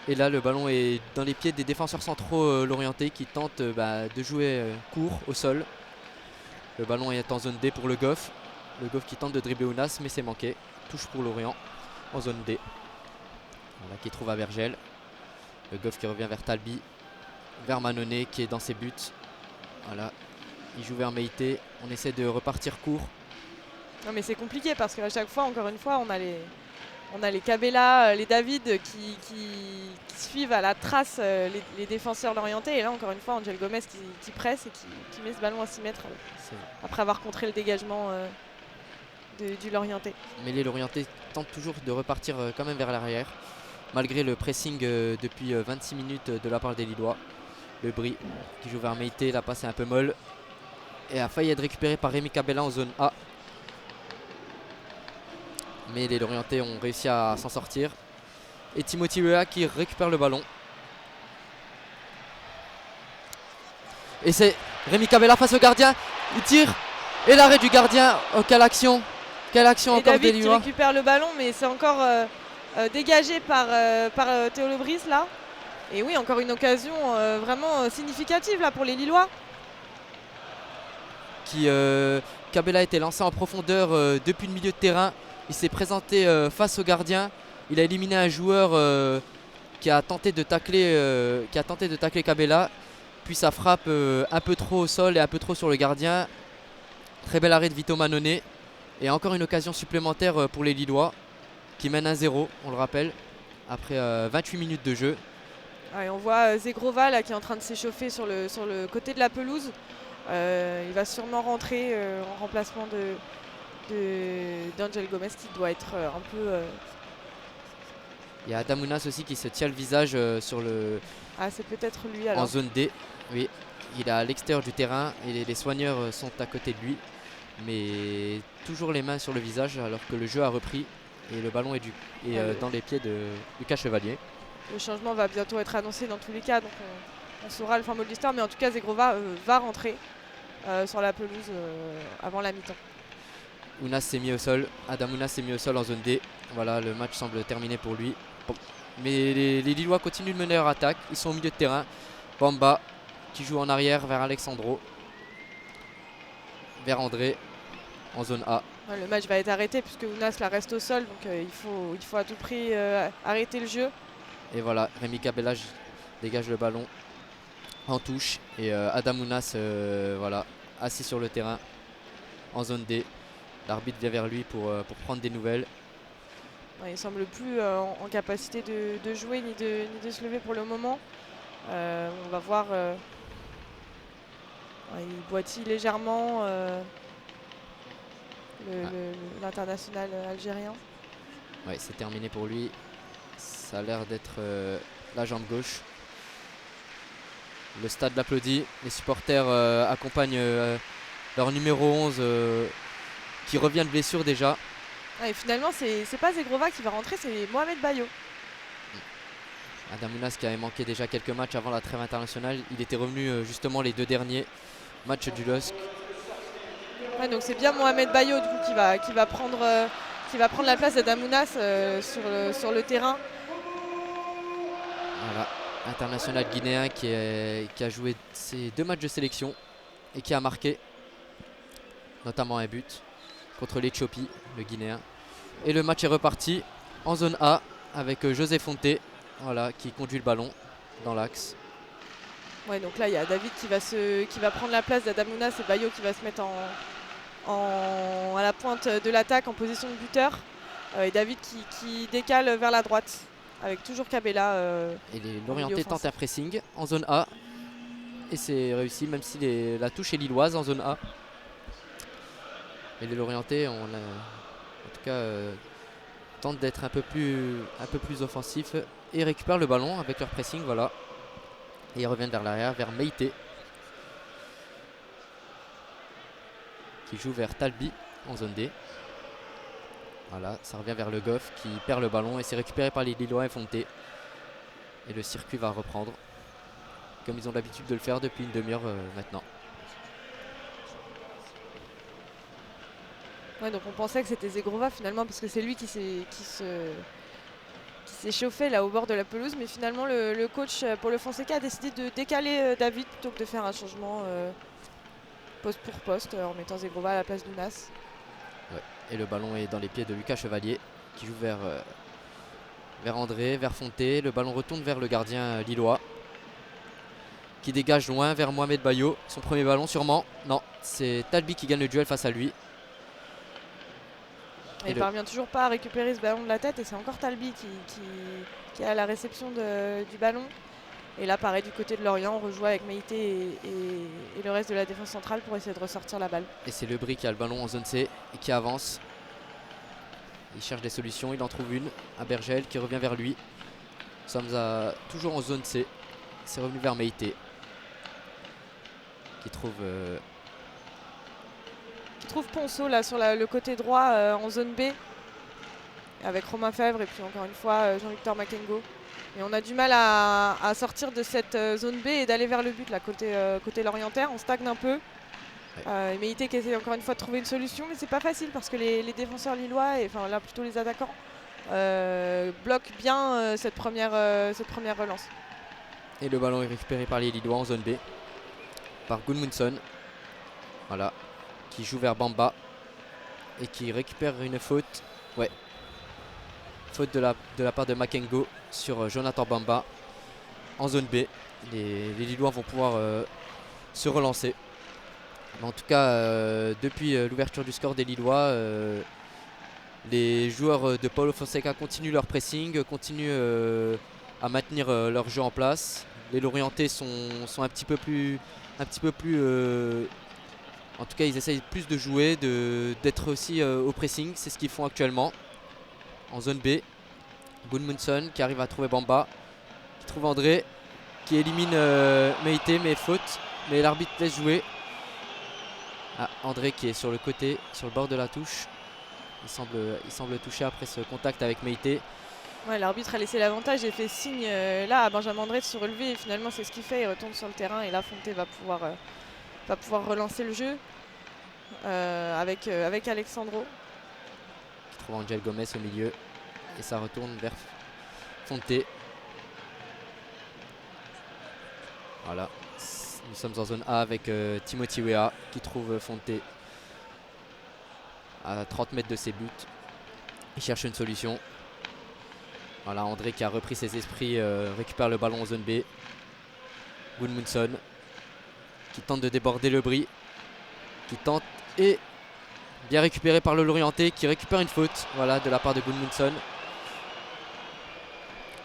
Et là le ballon est dans les pieds des défenseurs centraux Lorientais qui tentent de jouer court au sol. Le ballon est en zone D pour le Goff. Le Goff qui tente de dribbler Ounas mais c'est manqué. Touche pour Lorient en zone D. Voilà, qui trouve Abergel. Le Goff qui revient vers Talbi. Vers Manonnet qui est dans ses buts. Voilà. Il joue vers Meïté. On essaie de repartir court. Non mais c'est compliqué parce qu'à chaque fois, encore une fois, on a les Cabella, les David qui suivent à la trace les défenseurs l'orienté. Et là, encore une fois, Angel Gomez qui presse et qui met ce ballon à 6 mètres après avoir contré le dégagement du Lorientais. Mais les Lorientais tentent toujours de repartir quand même vers l'arrière, malgré le pressing depuis 26 minutes de la part des Lillois. Le Brie qui joue vers Meïté, la passe est un peu molle et a failli être récupéré par Rémi Cabella en zone A. Mais les Lorientais ont réussi à s'en sortir. Et Timothy Weah qui récupère le ballon. Et c'est Rémi Cabella face au gardien. Il tire. Et l'arrêt du gardien. Oh, quelle action. Quelle action et encore David des qui Lillois. récupère le ballon, mais c'est encore dégagé par Théo Lebris là. Et oui, encore une occasion vraiment significative là pour les Lillois. Cabella a été lancé en profondeur depuis le milieu de terrain. Il s'est présenté face au gardien. Il a éliminé un joueur qui a tenté de tacler Cabella. Puis ça frappe un peu trop au sol et un peu trop sur le gardien. Très bel arrêt de Vito Mannone. Et encore une occasion supplémentaire pour les Lillois qui mènent 1-0, on le rappelle, après 28 minutes de jeu. Ouais, on voit Zegrova là, qui est en train de s'échauffer sur le côté de la pelouse. Il va sûrement rentrer en remplacement d'Angel Gomez qui doit être un peu... Il y a Adamounas aussi qui se tient le visage sur le... Ah, c'est peut-être lui alors. En zone D. Oui, il est à l'extérieur du terrain et les soigneurs sont à côté de lui. Mais toujours les mains sur le visage alors que le jeu a repris et le ballon est dans les pieds de Lucas Chevalier. Le changement va bientôt être annoncé dans tous les cas, donc on saura le fin mot de l'histoire. Mais en tout cas, Zegrova va rentrer sur la pelouse avant la mi-temps. Ounas s'est mis au sol, Adam Ounas s'est mis au sol en zone D. Voilà, le match semble terminé pour lui. Bon. Mais les Lillois continuent de mener leur attaque, ils sont au milieu de terrain. Bamba qui joue en arrière vers Alexandro. Vers André en zone A. Ouais, le match va être arrêté puisque Ounas la reste au sol, donc il faut à tout prix arrêter le jeu. Et voilà, Rémi Cabella dégage le ballon en touche. Et Adam Ounas, voilà, assis sur le terrain en zone D. L'arbitre vient vers lui pour prendre des nouvelles. Ouais, il ne semble plus en capacité de jouer ni de se lever pour le moment. On va voir. Il boitille légèrement l'international algérien. Ouais, c'est terminé pour lui. Ça a l'air d'être la jambe gauche. Le stade l'applaudit. Les supporters accompagnent leur numéro 11 qui revient de blessure déjà. Et finalement, c'est pas Zegrova qui va rentrer, c'est Mohamed Bayo. Adam Ounas qui avait manqué déjà quelques matchs avant la trêve internationale. Il était revenu justement les 2 derniers matchs du LOSC. Ouais, donc c'est bien Mohamed Bayo du coup, qui va prendre la place d'Adam Ounas sur le terrain. Voilà, international guinéen qui a joué ses 2 matchs de sélection et qui a marqué notamment un but contre l'Éthiopie, le Guinéen. Et le match est reparti en zone A avec José Fonté, voilà, qui conduit le ballon dans l'axe. Ouais, donc là il y a David qui va prendre la place d'Adam Ounas et Bayo qui va se mettre à la pointe de l'attaque en position de buteur. Et David qui décale vers la droite avec toujours Cabella. Et les Lorientais tentent un pressing en zone A. Et c'est réussi même si la touche est lilloise en zone A. Et les Lorientais, en tout cas, tentent d'être un peu plus offensifs et récupèrent le ballon avec leur pressing. Voilà. Et ils reviennent vers l'arrière, vers Meïté, qui joue vers Talbi en zone D. Voilà, ça revient vers Le Goff qui perd le ballon et c'est récupéré par les Lillois et Fonté. Et le circuit va reprendre, comme ils ont l'habitude de le faire depuis une demi-heure maintenant. Ouais, donc on pensait que c'était Zegrova finalement parce que c'est lui qui s'est chauffé là au bord de la pelouse, mais finalement le coach pour le Fonseca a décidé de décaler David plutôt que de faire un changement poste pour poste en mettant Zegrova à la place d'Ounas. Ouais. Et le ballon est dans les pieds de Lucas Chevalier qui joue vers André, vers Fonté. Le ballon retourne vers le gardien lillois qui dégage loin vers Mohamed Bayo. Son premier ballon sûrement. Non, c'est Talbi qui gagne le duel face à lui. Il ne parvient toujours pas à récupérer ce ballon de la tête et c'est encore Talbi qui est à la réception du ballon. Et là, pareil, du côté de Lorient, on rejoue avec Meïté et le reste de la défense centrale pour essayer de ressortir la balle. Et c'est Lebris qui a le ballon en zone C et qui avance. Il cherche des solutions, il en trouve une à Bergel qui revient vers lui. Nous sommes toujours en zone C. C'est revenu vers Meïté qui trouve Ponceau là sur le côté droit en zone B avec Romain Fèvre et puis encore une fois Jean-Victor Makengo. Et on a du mal à sortir de cette zone B et d'aller vers le but là côté lorientais. On stagne un peu. Ouais. Meïté qui essaie encore une fois de trouver une solution, mais c'est pas facile parce que les défenseurs lillois, et enfin là plutôt les attaquants, bloquent bien cette première relance. Et le ballon est récupéré par les Lillois en zone B par Gudmundsson. Voilà, qui joue vers Bamba et qui récupère une faute. Ouais. Faute de la part de Makengo sur Jonathan Bamba en zone B. Les Lillois vont pouvoir se relancer. Mais en tout cas, depuis l'ouverture du score des Lillois, les joueurs de Paulo Fonseca continuent leur pressing, continuent à maintenir leur jeu en place. Les Lorientais sont un petit peu plus en tout cas, ils essayent plus de jouer, d'être aussi au pressing. C'est ce qu'ils font actuellement. En zone B, Gudmundsson qui arrive à trouver Bamba, qui trouve André, qui élimine Meïté, mais faute. Mais l'arbitre laisse jouer. Ah, André qui est sur le côté, sur le bord de la touche. Il semble toucher après ce contact avec Meïté. Ouais, l'arbitre a laissé l'avantage et fait signe là à Benjamin André de se relever. Et finalement, c'est ce qu'il fait. Il retourne sur le terrain et là, Fonté va pouvoir relancer le jeu avec Alexandro. Qui trouve Angel Gomez au milieu. Et ça retourne vers Fonté. Voilà. Nous sommes en zone A avec Timothy Weah qui trouve Fonté à 30 mètres de ses buts. Il cherche une solution. Voilà, André qui a repris ses esprits récupère le ballon en zone B. Gudmundsson qui tente de déborder Lebris. Qui tente et bien récupéré par le Lorientais qui récupère une faute, voilà, de la part de Gudmundsson.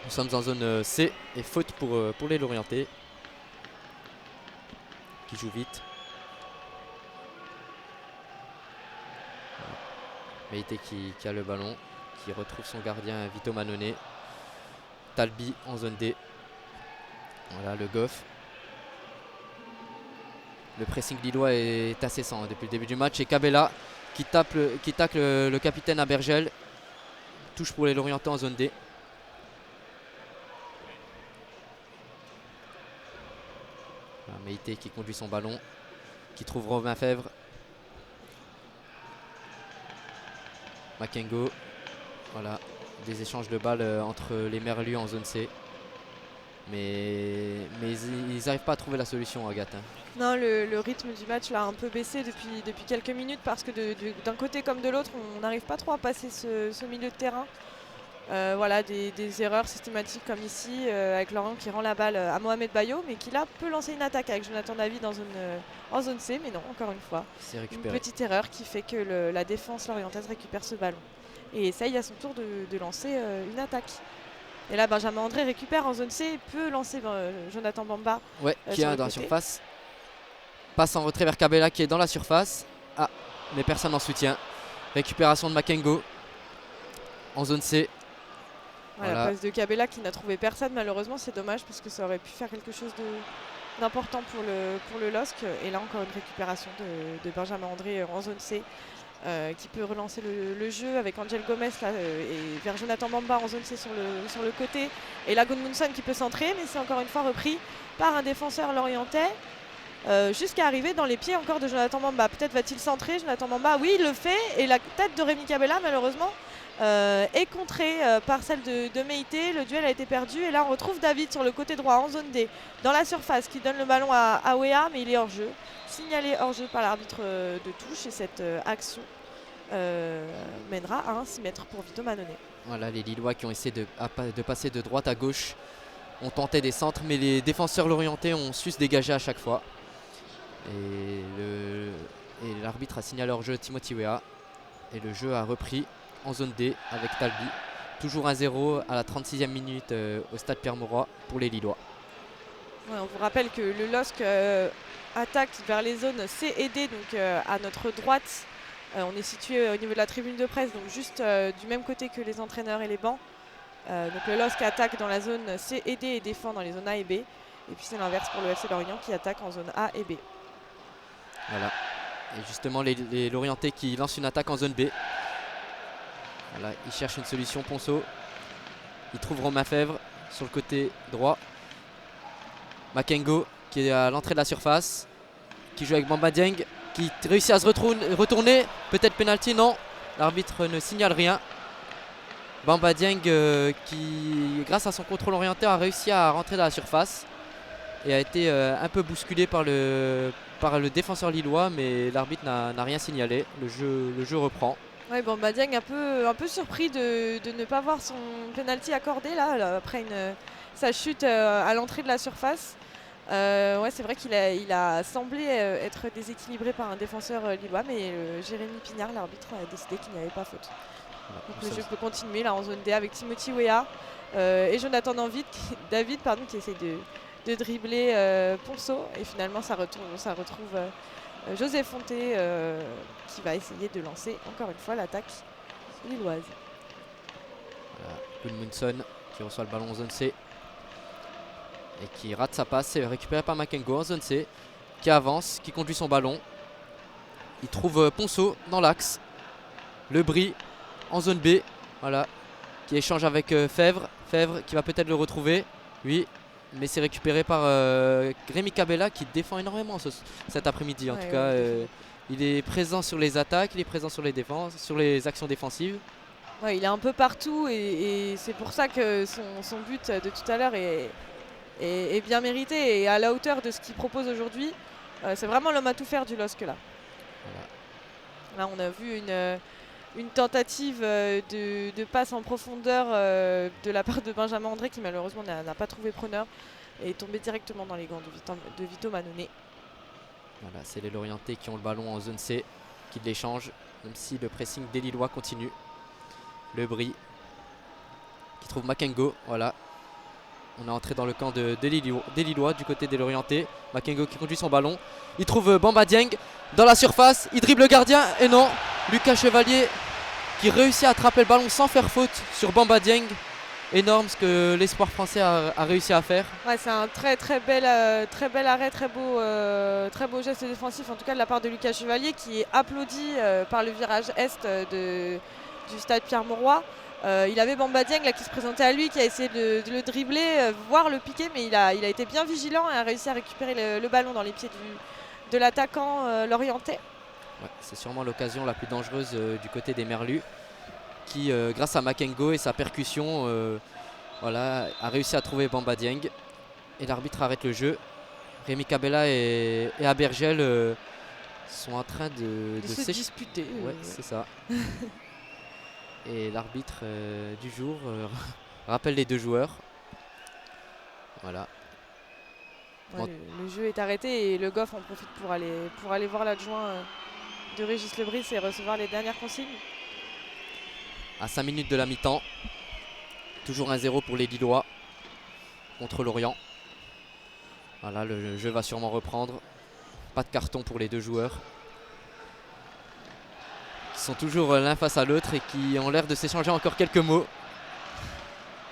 Nous sommes en zone C et faute pour les Lorientais qui jouent vite. Meïté qui a le ballon, qui retrouve son gardien Vito Mannone. Talbi en zone D. Voilà le Goff. Le pressing lillois est incessant depuis le début du match. Et Cabella qui tacle le capitaine à Bergel. Touche pour les Lorientais en zone D. Meïté qui conduit son ballon, qui trouve Romain Fèvre. Makengo. Voilà, des échanges de balles entre les Merlus en zone C. Mais ils n'arrivent pas à trouver la solution, Agathe. Non, le rythme du match l'a un peu baissé depuis quelques minutes parce que d'un côté comme de l'autre, on n'arrive pas trop à passer ce milieu de terrain. Voilà, des erreurs systématiques comme ici, avec Laurent qui rend la balle à Mohamed Bayo, mais qui là peut lancer une attaque avec Jonathan David en zone C, mais non, encore une fois, une petite erreur qui fait que la défense lorientaise récupère ce ballon et essaye à son tour de lancer une attaque. Et là, Benjamin André récupère en zone C et peut lancer Jonathan Bamba. Ouais, qui est dans la surface. Passe en retrait vers Cabella qui est dans la surface. Ah, mais personne en soutien. Récupération de Makengo en zone C. Voilà. La passe de Cabella qui n'a trouvé personne, malheureusement, c'est dommage parce que ça aurait pu faire quelque chose d'important pour le LOSC. Et là, encore une récupération de Benjamin André en zone C. Qui peut relancer le jeu avec Angel Gomez là, et vers Jonathan Bamba en zone C sur le côté. Et là, Gudmundsson qui peut centrer, mais c'est encore une fois repris par un défenseur lorientais jusqu'à arriver dans les pieds encore de Jonathan Bamba. Peut-être va-t-il centrer Jonathan Bamba. Oui, il le fait. Et la tête de Rémi Cabella, malheureusement, est contrée par celle de Meïté. Le duel a été perdu. Et là, on retrouve David sur le côté droit en zone D, dans la surface, qui donne le ballon à Weah, mais il est hors jeu. Signalé hors jeu par l'arbitre de touche et cette action mènera à un 6 mètres pour Vito Mannone. Voilà les Lillois qui ont essayé de passer de droite à gauche On tentait des centres, mais les défenseurs lorientais ont su se dégager à chaque fois. Et l'arbitre a signalé hors jeu Timothy Weah. Et le jeu a repris en zone D avec Talbi. Toujours 1-0 à la 36e minute au stade Pierre-Mauroy pour les Lillois. Ouais, on vous rappelle que le LOSC attaque vers les zones C et D, donc à notre droite. On est situé au niveau de la tribune de presse, donc juste du même côté que les entraîneurs et les bancs. Donc le LOSC attaque dans la zone C et D et défend dans les zones A et B. Et puis c'est l'inverse pour le FC Lorient qui attaque en zone A et B. Voilà. Et justement les Lorientais qui lancent une attaque en zone B. Voilà, ils cherchent une solution, Ponceau. Ils trouvent Romain Fèvre sur le côté droit. Makengo qui est à l'entrée de la surface, qui joue avec Bamba Dieng, qui réussit à se retourner. Peut-être penalty, non. L'arbitre ne signale rien. Bamba Dieng qui, grâce à son contrôle orienté, a réussi à rentrer dans la surface et a été un peu bousculé par le défenseur lillois, mais l'arbitre n'a rien signalé. Le jeu reprend. Ouais, Bamba Dieng un peu surpris de ne pas voir son penalty accordé là après sa chute à l'entrée de la surface. Ouais, c'est vrai qu'il a semblé être déséquilibré par un défenseur lillois, mais Jérémy Pignard, l'arbitre, a décidé qu'il n'y avait pas faute. Donc le jeu peut continuer là en zone D avec Timothy Weah et Jonathan David qui essaie de dribbler Ponceau, et finalement ça retrouve José Fonté qui va essayer de lancer encore une fois l'attaque lilloise. Voilà, Gudmundsson qui reçoit le ballon en zone C et qui rate sa passe. C'est récupéré par Makengo en zone C, qui avance, qui conduit son ballon. Il trouve Ponceau dans l'axe. Le Brie en zone B, voilà, qui échange avec Fèvre. Fèvre qui va peut-être le retrouver. Oui, mais c'est récupéré par Rémi Cabella qui défend énormément cet après-midi. En tout cas, il est présent sur les attaques, il est présent sur les défenses, sur les actions défensives. Ouais, il est un peu partout et c'est pour ça que son but de tout à l'heure est bien mérité et à la hauteur de ce qu'il propose aujourd'hui. C'est vraiment l'homme à tout faire du LOSC là. Voilà. Là, on a vu une tentative de passe en profondeur de la part de Benjamin André qui malheureusement n'a pas trouvé preneur et est tombé directement dans les gants de Vito Mannone. Voilà, c'est les Lorientais qui ont le ballon en zone C, qui l'échangent, même si le pressing des Lillois continue. Le Brie qui trouve Makengo, voilà. On est entré dans le camp des Lillois du côté des Lorientais. Makengo qui conduit son ballon. Il trouve Bamba Dieng dans la surface. Il dribble le gardien et non. Lucas Chevalier qui réussit à attraper le ballon sans faire faute sur Bamba Dieng. Énorme ce que l'espoir français a réussi à faire. Ouais, c'est un très bel arrêt, très beau geste défensif en tout cas de la part de Lucas Chevalier qui est applaudi par le virage est du stade Pierre-Mauroy. Il avait Bamba Dieng là, qui se présentait à lui, qui a essayé de le dribbler, voire le piquer, mais il a été bien vigilant et a réussi à récupérer le ballon dans les pieds de l'attaquant lorientais. Ouais, c'est sûrement l'occasion la plus dangereuse du côté des Merlus, qui grâce à Makengo et sa percussion voilà, a réussi à trouver Bamba Dieng. Et l'arbitre arrête le jeu. Rémi Cabella et Abergel sont en train de se disputer. Ouais, c'est ça. Et l'arbitre du jour rappelle les deux joueurs. Voilà. Ouais, le jeu est arrêté et Le Goff en profite pour aller voir l'adjoint de Régis Lebris et recevoir les dernières consignes. À 5 minutes de la mi-temps, toujours 1-0 pour les Lillois contre Lorient. Voilà, le jeu va sûrement reprendre. Pas de carton pour les deux joueurs, qui sont toujours l'un face à l'autre et qui ont l'air de s'échanger encore quelques mots.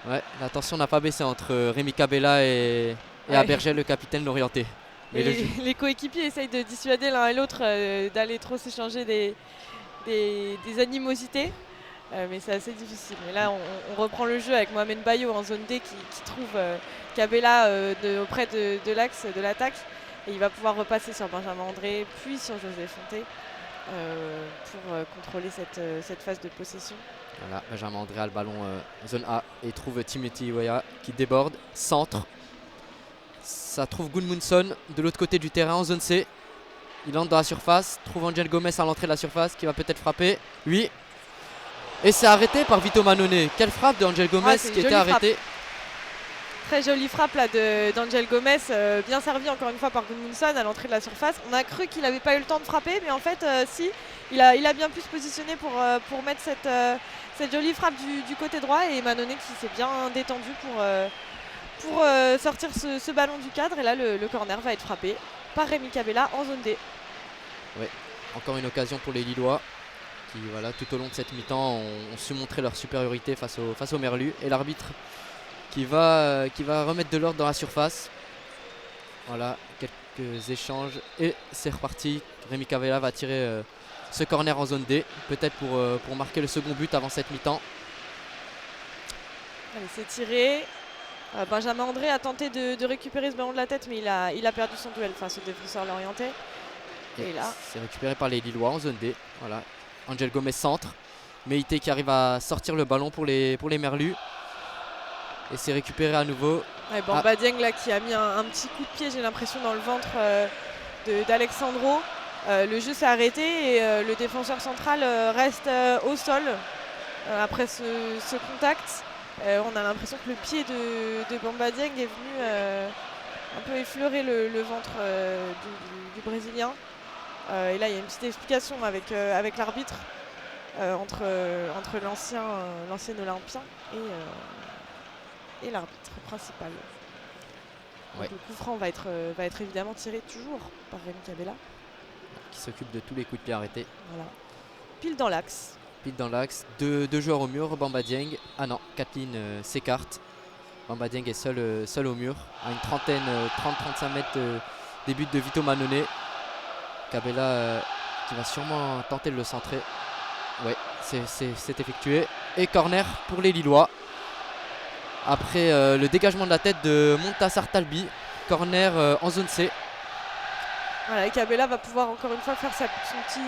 Ouais, la tension n'a pas baissé entre Rémi Cabella et Abergel, le capitaine lorientais. Les coéquipiers essayent de dissuader l'un et l'autre d'aller trop s'échanger des animosités. Mais c'est assez difficile. Mais là, on reprend le jeu avec Mohamed Bayo en zone D qui trouve Cabella auprès de l'axe de l'attaque. Et il va pouvoir repasser sur Benjamin André, puis sur José Fonté pour contrôler cette phase de possession. Voilà, Benjamin André a le ballon zone A et trouve Timothy Weah qui déborde, centre. Ça trouve Gudmundsson de l'autre côté du terrain en zone C. Il entre dans la surface, trouve Angel Gomez à l'entrée de la surface qui va peut-être frapper. Lui. Et c'est arrêté par Vito Mannone. Quelle frappe de Angel Gomez qui était arrêté. Très jolie frappe là d'Angel Gomez, bien servi encore une fois par Gudmundsson à l'entrée de la surface. On a cru qu'il n'avait pas eu le temps de frapper, mais en fait si, il a bien pu se positionner pour mettre cette jolie frappe du côté droit, et Mannone qui s'est bien détendu pour sortir ce ballon du cadre. Et là le corner va être frappé par Rémi Cabella en zone D. Ouais, encore une occasion pour les Lillois qui voilà, tout au long de cette mi-temps ont su montrer leur supériorité face aux Merlus, et l'arbitre qui va remettre de l'ordre dans la surface. Voilà, quelques échanges et c'est reparti. Rémi Cabella va tirer ce corner en zone D, peut-être pour marquer le second but avant cette mi-temps. Allez, c'est tiré. Benjamin André a tenté de récupérer ce ballon de la tête, mais il a perdu son duel face au défenseur lorientais. Et là, c'est récupéré par les Lillois en zone D. Voilà, Angel Gomez centre, Meïté qui arrive à sortir le ballon pour les Merlus. Et c'est récupéré à nouveau. Ouais, Bamba Dieng là qui a mis un petit coup de pied, j'ai l'impression, dans le ventre d'Alexandro. Le jeu s'est arrêté et le défenseur central reste au sol après ce contact. On a l'impression que le pied de Bamba Dieng est venu un peu effleurer le ventre du Brésilien. Et là il y a une petite explication avec l'arbitre entre l'ancien Olympien et l'arbitre principal. Ouais. Le coup franc va être évidemment tiré toujours par Rémi Cabella, qui s'occupe de tous les coups de pied arrêtés. Voilà. Pile dans l'axe. Pile dans l'axe, deux joueurs au mur, Bamba Dieng. Ah non, Kathleen s'écarte. Bamba Dieng est seul au mur, à une 30-35 mètres des buts de Vito Mannone. Cabella qui va sûrement tenter de le centrer. Ouais, c'est effectué. Et corner pour les Lillois. Après le dégagement de la tête de Montassar Talbi, corner en zone C. Voilà, et Cabella va pouvoir encore une fois faire son petit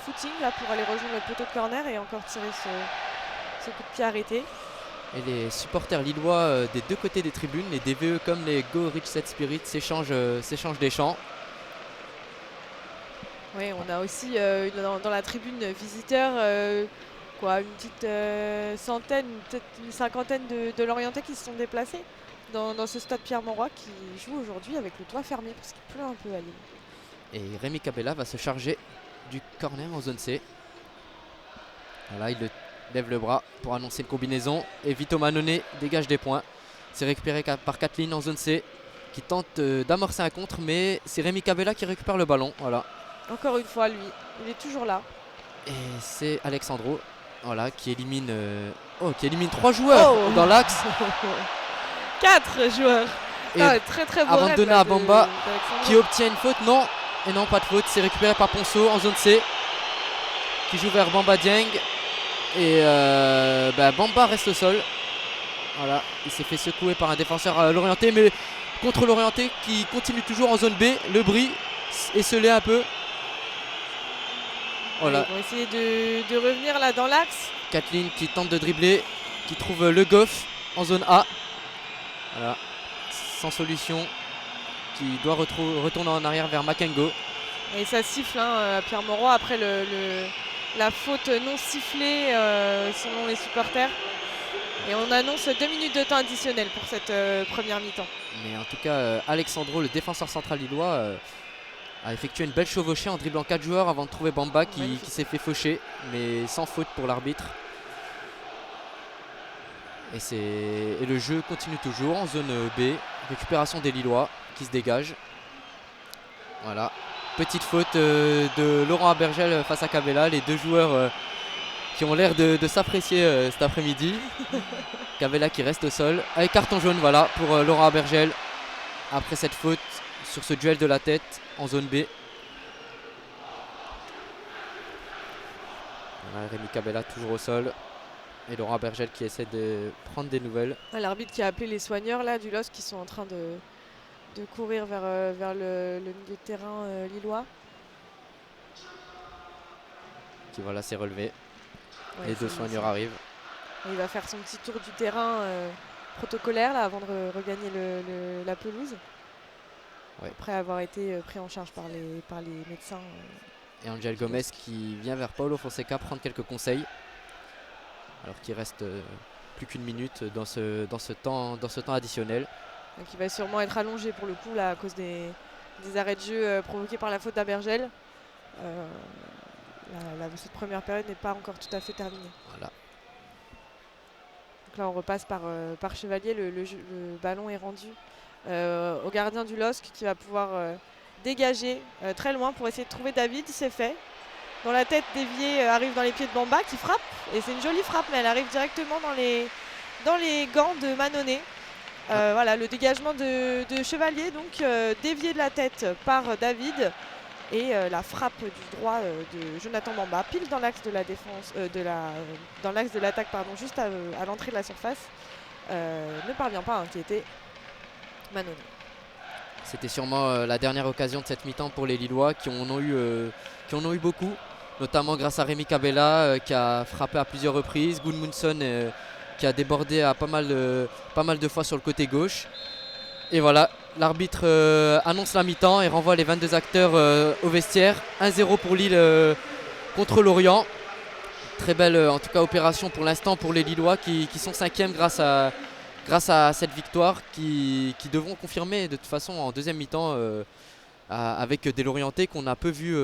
footing là pour aller rejoindre le poteau de corner et encore tirer ce coup de pied arrêté. Et les supporters lillois des deux côtés des tribunes, les DVE comme les Go Rich Set Spirit, s'échangent des chants. Oui, on a aussi dans la tribune visiteur une petite centaine, peut-être une cinquantaine de Lorientais qui se sont déplacés dans ce stade Pierre-Mauroy qui joue aujourd'hui avec le toit fermé parce qu'il pleut un peu à Lille. Et Rémi Cabella va se charger du corner en zone C. Voilà, il lève le bras pour annoncer une combinaison. Et Vito Mannone dégage des points. C'est récupéré par Kathleen en zone C qui tente d'amorcer un contre, mais c'est Rémi Cabella qui récupère le ballon. Voilà. Encore une fois, lui, il est toujours là. Et c'est Alexandro, voilà, qui élimine 3 joueurs dans l'axe. 4 joueurs. Et très très beau Abandonna à Bamba qui obtient une faute. Non, et non, pas de faute. C'est récupéré par Ponceau en zone C qui joue vers Bamba Dieng. Et Bamba reste au sol. Voilà, il s'est fait secouer par un défenseur l'orienté, mais contre l'orienté qui continue toujours en zone B. Le Brie esselé un peu. Voilà. Ils vont essayer de revenir là dans l'axe. Kathleen qui tente de dribbler, qui trouve Le Goff en zone A. Voilà, sans solution, qui doit retourner en arrière vers Makengo. Et ça siffle à Pierre-Mauroy après la faute non sifflée selon les supporters. Et on annonce 2 minutes de temps additionnel pour cette première mi-temps. Mais en tout cas, Alexandro, le défenseur central lillois, a effectué une belle chevauchée en dribblant 4 joueurs avant de trouver Bamba qui s'est fait faucher, mais sans faute pour l'arbitre. Et le jeu continue toujours en zone B. Récupération des Lillois qui se dégagent. Voilà. Petite faute de Laurent Abergel face à Cabella. Les deux joueurs qui ont l'air de s'apprécier cet après-midi. Cabella qui reste au sol. Avec carton jaune, voilà, pour Laurent Abergel. Après cette faute sur ce duel de la tête en zone B. Voilà, Rémi Cabella toujours au sol. Et Laurent Abergel qui essaie de prendre des nouvelles. L'arbitre qui a appelé les soigneurs là, du LOSC qui sont en train de courir vers le milieu de terrain lillois. Qui voilà, s'est relevé. Ouais, les deux soigneurs arrivent. Il va faire son petit tour du terrain protocolaire là, avant de regagner la pelouse. Ouais. Après avoir été pris en charge par les médecins. Et Angel Gomez qui vient vers Paulo Fonseca prendre quelques conseils. Alors qu'il reste plus qu'une minute dans ce temps additionnel. Donc il va sûrement être allongé pour le coup là, à cause des arrêts de jeu provoqués par la faute d'Abergel. Cette première période n'est pas encore tout à fait terminée. Voilà. Donc là on repasse par Chevalier, le ballon est rendu au gardien du LOSC qui va pouvoir dégager très loin pour essayer de trouver David. C'est fait. Dont la tête déviée arrive dans les pieds de Bamba qui frappe. Et c'est une jolie frappe, mais elle arrive directement dans les gants de Mannone. Voilà, le dégagement de Chevalier, donc dévié de la tête par David. Et la frappe du droit de Jonathan Bamba, pile dans l'axe de la défense, dans l'axe de l'attaque, pardon, juste à l'entrée de la surface, ne parvient pas à inquiéter Mannone. C'était sûrement la dernière occasion de cette mi-temps pour les Lillois qui en ont eu beaucoup, notamment grâce à Rémi Cabella qui a frappé à plusieurs reprises, Gudmundsson qui a débordé à pas mal de fois sur le côté gauche. Et voilà, l'arbitre annonce la mi-temps et renvoie les 22 acteurs au vestiaire. 1-0 pour Lille contre Lorient. Très belle en tout cas opération pour l'instant pour les Lillois qui sont 5e grâce à cette victoire qui devront confirmer de toute façon en deuxième mi-temps avec des Lorientais qu'on a peu vu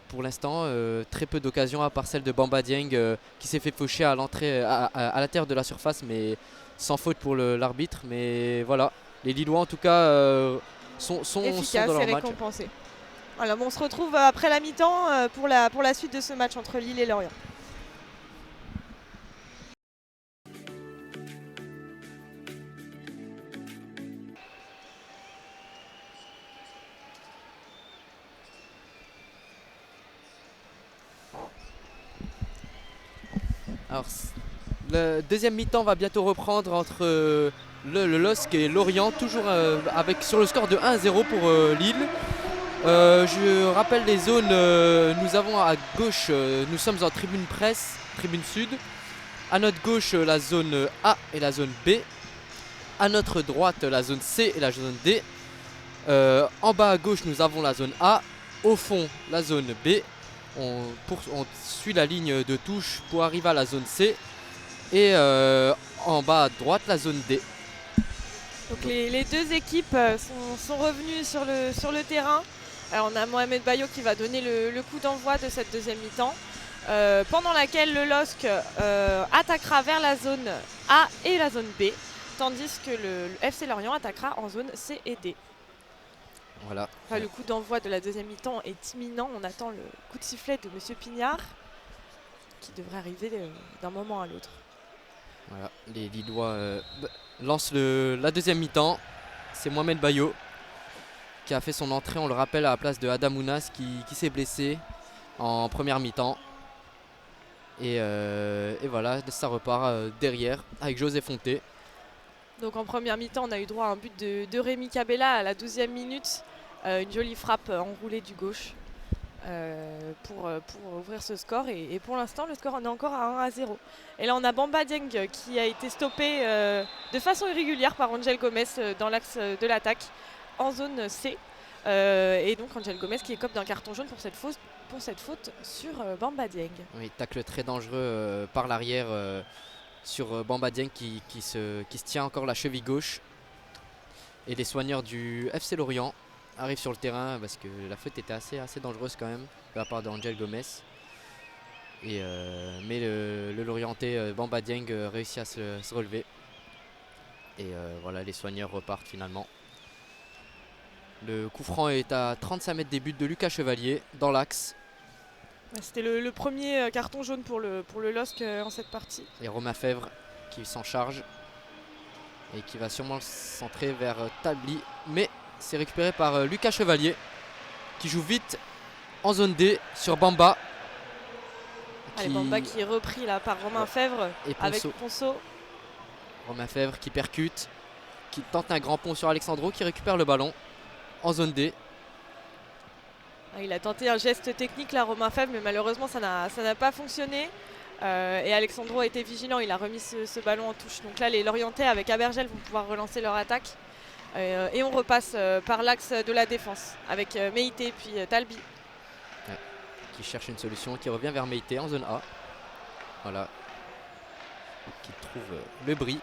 pour l'instant. Très peu d'occasions à part celle de Bamba Dieng qui s'est fait faucher à l'entrée à l'intérieur de la surface, mais sans faute pour l'arbitre. Mais voilà, les Lillois en tout cas sont efficaces dans leur et match. récompensés. Voilà, on se retrouve après la mi-temps pour la suite de ce match entre Lille et Lorient. Alors, le deuxième mi-temps va bientôt reprendre entre le LOSC et Lorient, toujours sur le score de 1-0 pour Lille. Je rappelle les zones, nous avons à gauche, nous sommes en tribune presse, tribune sud. À notre gauche, la zone A et la zone B. À notre droite, la zone C et la zone D. En bas à gauche, nous avons la zone A. Au fond, la zone B. On suit la ligne de touche pour arriver à la zone C. Et en bas à droite, la zone D. Donc les deux équipes sont revenues sur le terrain. Alors on a Mohamed Bayo qui va donner le coup d'envoi de cette deuxième mi-temps. Pendant laquelle le LOSC attaquera vers la zone A et la zone B. Tandis que le FC Lorient attaquera en zone C et D. Voilà. Enfin, le coup d'envoi de la deuxième mi-temps est imminent. On attend le coup de sifflet de M. Pignard qui devrait arriver d'un moment à l'autre. Voilà. Les Lillois lancent la deuxième mi-temps. C'est Mohamed Bayo qui a fait son entrée, on le rappelle, à la place de Adam Ounas qui s'est blessé en première mi-temps. Et voilà, ça repart derrière avec José Fonté. Donc en première mi-temps, on a eu droit à un but de Rémi Cabella à la 12e minute. Une jolie frappe enroulée du gauche pour ouvrir ce score. Et pour l'instant, le score en est encore à 1-0. Et là, on a Bamba Dieng qui a été stoppé de façon irrégulière par Angel Gomez dans l'axe de l'attaque en zone C. Et donc Angel Gomez qui écope d'un carton jaune pour cette faute sur Bamba Dieng. Oui, tacle très dangereux par l'arrière sur Bamba Dieng qui se tient encore la cheville gauche. Et les soigneurs du FC Lorient arrivent sur le terrain parce que la faute était assez dangereuse quand même de la part d'Angel Gomez. Mais le Lorientais Bamba Dieng réussit à se relever. Et voilà, les soigneurs repartent finalement. Le coup franc est à 35 mètres des buts de Lucas Chevalier dans l'axe. C'était le premier carton jaune pour le LOSC en cette partie. Et Romain Fèvre qui s'en charge et qui va sûrement centrer vers Tabli. Mais c'est récupéré par Lucas Chevalier qui joue vite en zone D sur Bamba. Allez, Bamba qui est repris là par Romain Fèvre et avec Ponceau. Romain Fèvre qui percute, qui tente un grand pont sur Alexandro qui récupère le ballon en zone D. Il a tenté un geste technique là, Romain Fèvre, mais malheureusement ça n'a pas fonctionné. Et Alexandro a été vigilant, il a remis ce ballon en touche. Donc là, les Lorientais avec Abergel vont pouvoir relancer leur attaque. Et on repasse par l'axe de la défense avec Meïté puis Talbi. Ouais, qui cherche une solution, qui revient vers Meïté en zone A. Voilà. qui trouve le Brie.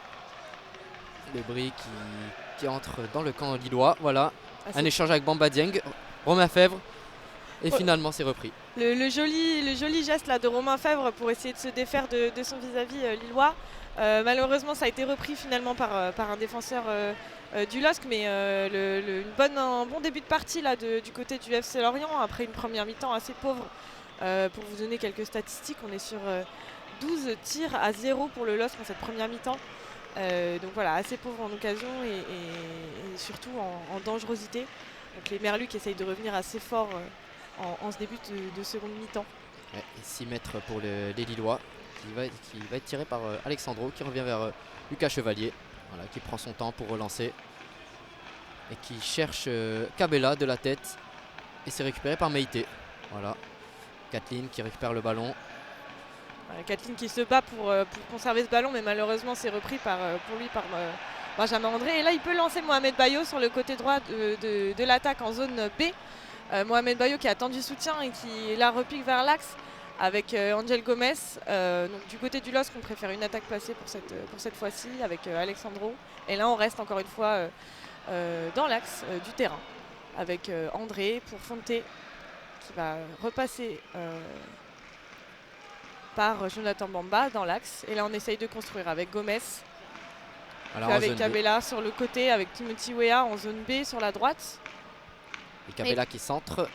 Le Brie qui entre dans le camp lillois. Voilà, un échange avec Bamba Dieng, Romain Fèvre. Et finalement, c'est repris. Le joli geste là, de Romain Fèvre pour essayer de se défaire de son vis-à-vis lillois. Malheureusement, ça a été repris finalement par un défenseur du LOSC, mais un bon début de partie là, du côté du FC Lorient, après une première mi-temps assez pauvre. Pour vous donner quelques statistiques, on est sur 12 tirs à 0 pour le LOSC en cette première mi-temps. Donc voilà, assez pauvre en occasion et surtout en dangerosité. Donc les Merlus qui essayent de revenir assez fort en ce début de seconde mi-temps. Ouais, 6 mètres pour les Lillois, qui va être tiré par Alexandro, qui revient vers Lucas Chevalier, voilà, qui prend son temps pour relancer et qui cherche Cabella de la tête, et c'est récupéré par Meïté. Voilà, Kathleen qui récupère le ballon. Kathleen qui se bat pour conserver ce ballon, mais malheureusement c'est repris par Benjamin André. Et là il peut lancer Mohamed Bayo sur le côté droit de l'attaque en zone B. Mohamed Bayo qui a tendu soutien et qui là repique vers l'axe avec Angel Gomez. Donc du côté du LOSC, on préfère une attaque placée pour cette fois-ci avec Alexandro. Et là on reste encore une fois dans l'axe du terrain avec André pour Fonte qui va repasser par Jonathan Bamba dans l'axe. Et là on essaye de construire avec Gomez, Alors, avec Cabella sur le côté, avec Timothy Weah en zone B sur la droite. Et Cabella qui centre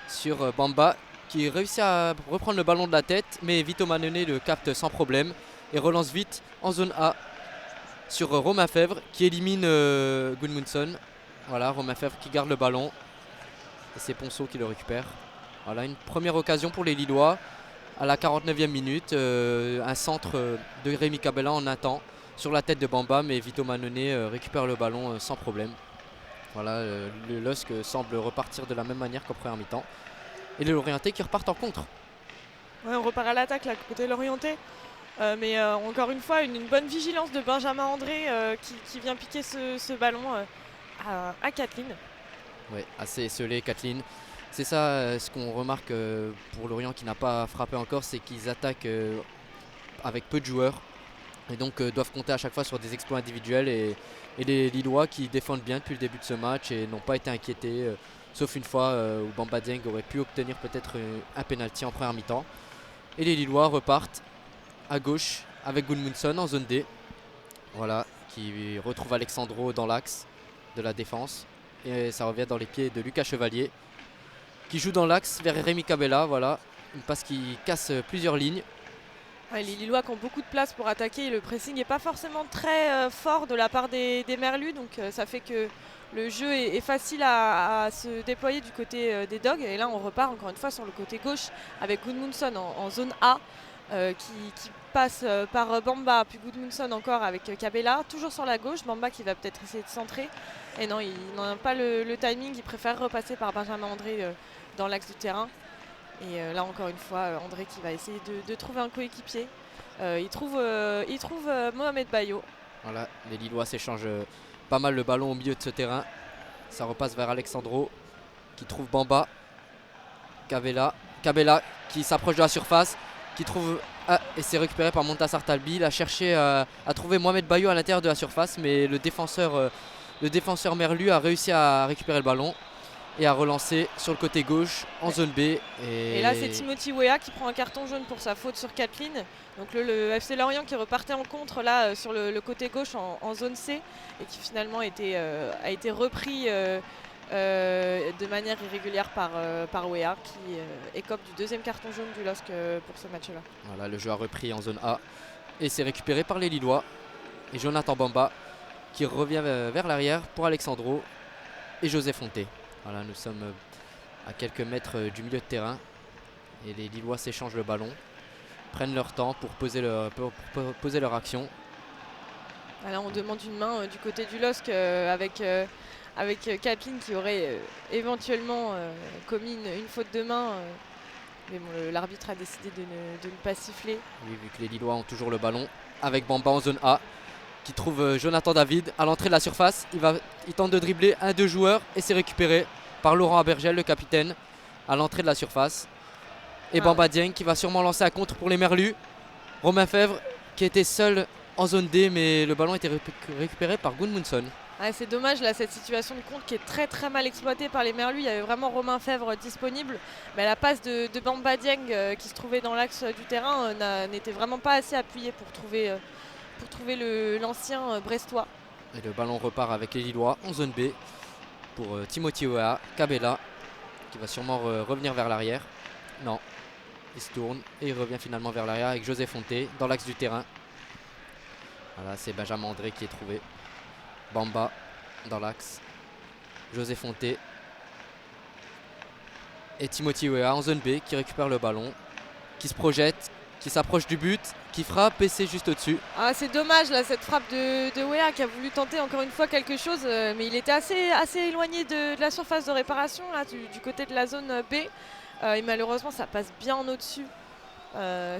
sur Bamba, qui réussit à reprendre le ballon de la tête, mais Vito Manone le capte sans problème et relance vite en zone A sur Romain Fèvre qui élimine Gudmundsson. Voilà, Romain Fèvre qui garde le ballon et c'est Ponceau qui le récupère. Voilà, une première occasion pour les Lillois à la 49e minute. Un centre de Rémi Cabella en un temps sur la tête de Bamba, mais Vito Manone récupère le ballon sans problème. Voilà, le LOSC semble repartir de la même manière qu'en première mi-temps. Et les Lorientais qui repartent en contre. Ouais, on repart à l'attaque là, côté Lorientais. Mais encore une fois, une bonne vigilance de Benjamin André qui vient piquer ce ballon à Kathleen. Oui, assez esselé Kathleen. C'est ça ce qu'on remarque pour Lorient qui n'a pas frappé encore, c'est qu'ils attaquent avec peu de joueurs. Et donc doivent compter à chaque fois sur des exploits individuels. Et les Lillois qui défendent bien depuis le début de ce match et n'ont pas été inquiétés. Sauf une fois où Bamba Dieng aurait pu obtenir peut-être un penalty en première mi-temps. Et les Lillois repartent à gauche avec Gudmundsson en zone D. Voilà, qui retrouve Alexandro dans l'axe de la défense. Et ça revient dans les pieds de Lucas Chevalier, qui joue dans l'axe vers Rémi Cabella. Voilà, une passe qui casse plusieurs lignes. Ouais, les Lillois qui ont beaucoup de place pour attaquer. Le pressing n'est pas forcément très fort de la part des Merlus. Donc ça fait que le jeu est facile à se déployer du côté des Dogs. Et là, on repart encore une fois sur le côté gauche avec Gudmundsson en zone A qui passe par Bamba, puis Gudmundsson encore avec Cabella. Toujours sur la gauche, Bamba qui va peut-être essayer de centrer. Et non, il n'en a pas le timing. Il préfère repasser par Benjamin André dans l'axe du terrain. Et là, encore une fois, André qui va essayer de trouver un coéquipier. Il trouve Mohamed Bayo. Voilà, les Lillois s'échangent pas mal le ballon au milieu de ce terrain. Ça repasse vers Alexandro qui trouve Bamba. Cabella qui s'approche de la surface, qui trouve et c'est récupéré par Montassar Talbi. Il a cherché à trouver Mohamed Bayo à l'intérieur de la surface, mais le défenseur Merlu a réussi à récupérer le ballon et à relancer sur le côté gauche en zone B. Et là, c'est Timothy Weah qui prend un carton jaune pour sa faute sur Kathleen. Donc le FC Lorient qui repartait en contre là sur le côté gauche en zone C et qui finalement a été repris de manière irrégulière par Weah qui écope du deuxième carton jaune du LOSC pour ce match-là. Voilà, le jeu a repris en zone A et c'est récupéré par les Lillois. Et Jonathan Bamba qui revient vers l'arrière pour Alexandro et José Fonte. Voilà, nous sommes à quelques mètres du milieu de terrain et les Lillois s'échangent le ballon, prennent leur temps pour poser leur action. Là, on demande une main du côté du LOSC avec Kathleen qui aurait éventuellement commis une faute de main. Mais bon, l'arbitre a décidé de ne pas siffler. Oui, vu que les Lillois ont toujours le ballon avec Bamba en zone A, qui trouve Jonathan David à l'entrée de la surface. Il tente de dribbler 1-2 joueurs et c'est récupéré par Laurent Abergel, le capitaine, à l'entrée de la surface. Et Bamba Dieng qui va sûrement lancer un contre pour les Merlus. Romain Fèvre qui était seul en zone D, mais le ballon a été récupéré par Gudmundsson. Ouais, c'est dommage là, cette situation de compte qui est très très mal exploitée par les Merlus. Il y avait vraiment Romain Fèvre disponible, mais la passe de Bamba Dieng qui se trouvait dans l'axe du terrain n'était vraiment pas assez appuyée pour trouver l'ancien brestois. Et le ballon repart avec les Lillois en zone B pour Timothy Weah. Kabela qui va sûrement revenir vers l'arrière. Non, il se tourne et il revient finalement vers l'arrière avec José Fonté dans l'axe du terrain. Voilà, c'est Benjamin André qui est trouvé. Bamba dans l'axe. José Fonté. Et Timothy Weah en zone B qui récupère le ballon, qui se projette, qui s'approche du but, qui frappe et c'est juste au-dessus. Ah, c'est dommage là, cette frappe de Weah qui a voulu tenter encore une fois quelque chose, mais il était assez éloigné de la surface de réparation là, du côté de la zone B. Et malheureusement ça passe bien en au-dessus.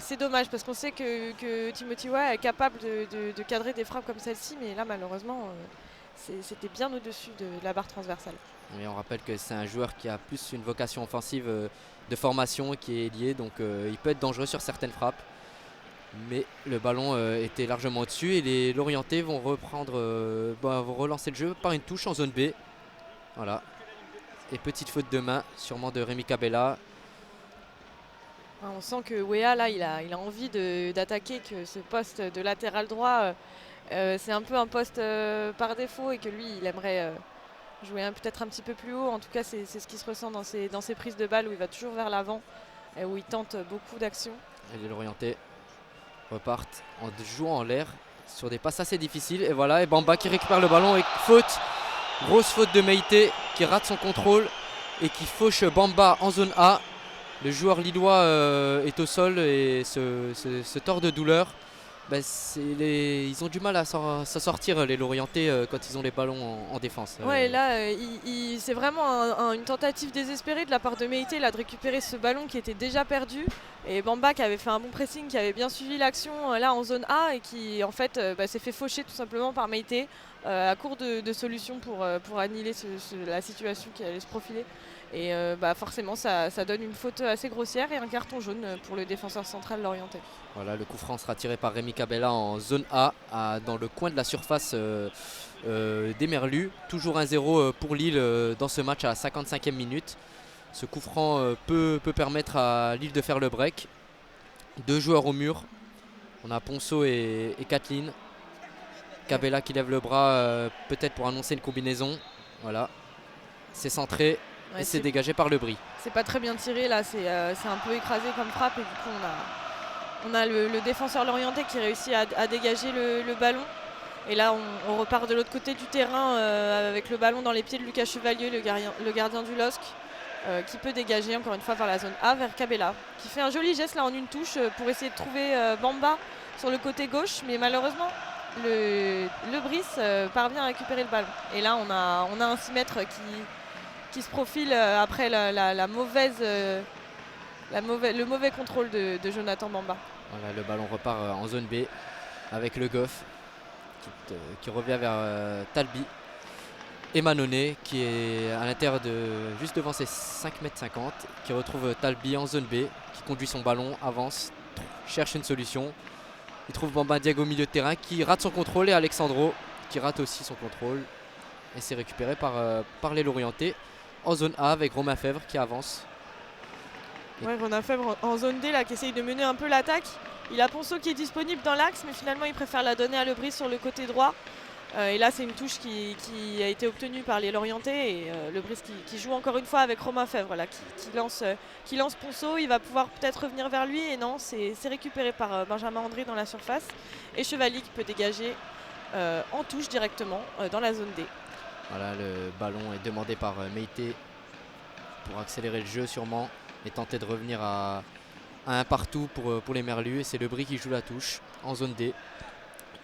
C'est dommage parce qu'on sait que Timothy Weah est capable de cadrer des frappes comme celle-ci, mais là malheureusement c'était bien au-dessus de la barre transversale. Et on rappelle que c'est un joueur qui a plus une vocation offensive de formation qui est liée, donc il peut être dangereux sur certaines frappes. Mais le ballon était largement au-dessus et les Lorientais vont vont relancer le jeu par une touche en zone B. Voilà. Et petite faute de main, sûrement de Rémi Kabela. On sent que Weah là il a envie d'attaquer, que ce poste de latéral droit c'est un peu un poste par défaut et que lui il aimerait jouer peut-être un petit peu plus haut. En tout cas c'est ce qui se ressent dans ses prises de balles où il va toujours vers l'avant et où il tente beaucoup d'actions. Et les Lorientais repartent en jouant en l'air sur des passes assez difficiles. Et voilà, et Bamba qui récupère le ballon et faute. Grosse faute de Meïté qui rate son contrôle et qui fauche Bamba en zone A. Le joueur lillois est au sol et se tord de douleur. Ils ont du mal à s'en sortir les Lorientais quand ils ont les ballons en défense. Ouais, là c'est vraiment une tentative désespérée de la part de Meïté là, de récupérer ce ballon qui était déjà perdu. Et Bamba qui avait fait un bon pressing, qui avait bien suivi l'action là en zone A et qui en fait s'est fait faucher tout simplement par Meïté à court de solutions pour annihiler la situation qui allait se profiler. Et forcément ça donne une faute assez grossière et un carton jaune pour le défenseur central lorientais. Voilà, le coup franc sera tiré par Rémi Kabela en zone A, dans le coin de la surface des Merlus. Toujours 1-0 pour Lille dans ce match à la 55e minute. Ce coup franc peut permettre à Lille de faire le break. Deux joueurs au mur. On a Ponceau et Kathleen. Kabela qui lève le bras peut-être pour annoncer une combinaison. Voilà, c'est centré. Ouais, et c'est dégagé par Le Bris. C'est pas très bien tiré là, c'est un peu écrasé comme frappe et du coup on a le défenseur lorientais qui réussit à dégager le ballon. Et là on repart de l'autre côté du terrain avec le ballon dans les pieds de Lucas Chevalier, le gardien du LOSC, qui peut dégager encore une fois vers la zone A, vers Kabela, qui fait un joli geste là en une touche pour essayer de trouver Bamba sur le côté gauche, mais malheureusement le Bris parvient à récupérer le ballon. Et là on a un 6 mètres qui se profile après le mauvais contrôle de Jonathan Bamba. Voilà, le ballon repart en zone B avec Le Goff qui revient vers Talbi et Manonet qui est à l'intérieur juste devant ses 5,50 m, qui retrouve Talbi en zone B, qui conduit son ballon, avance, cherche une solution. Il trouve Bamba Dieng au milieu de terrain qui rate son contrôle et Alexandro qui rate aussi son contrôle. Et c'est récupéré par les Lorientais en zone A avec Romain Fèvre qui avance. Ouais, Romain Fèvre en zone D là, qui essaye de mener un peu l'attaque. Il a Ponceau qui est disponible dans l'axe, mais finalement il préfère la donner à Le Bris sur le côté droit. Et là c'est une touche qui a été obtenue par les Lorientais et Le Bris qui joue encore une fois avec Romain Fèvre là, qui lance Ponceau. Il va pouvoir peut-être revenir vers lui et non, c'est récupéré par Benjamin André dans la surface. Et Chevalier qui peut dégager en touche directement dans la zone D. Voilà, le ballon est demandé par Meïté pour accélérer le jeu sûrement et tenter de revenir à un partout pour les Merlus. Et c'est Le Bris qui joue la touche en zone D.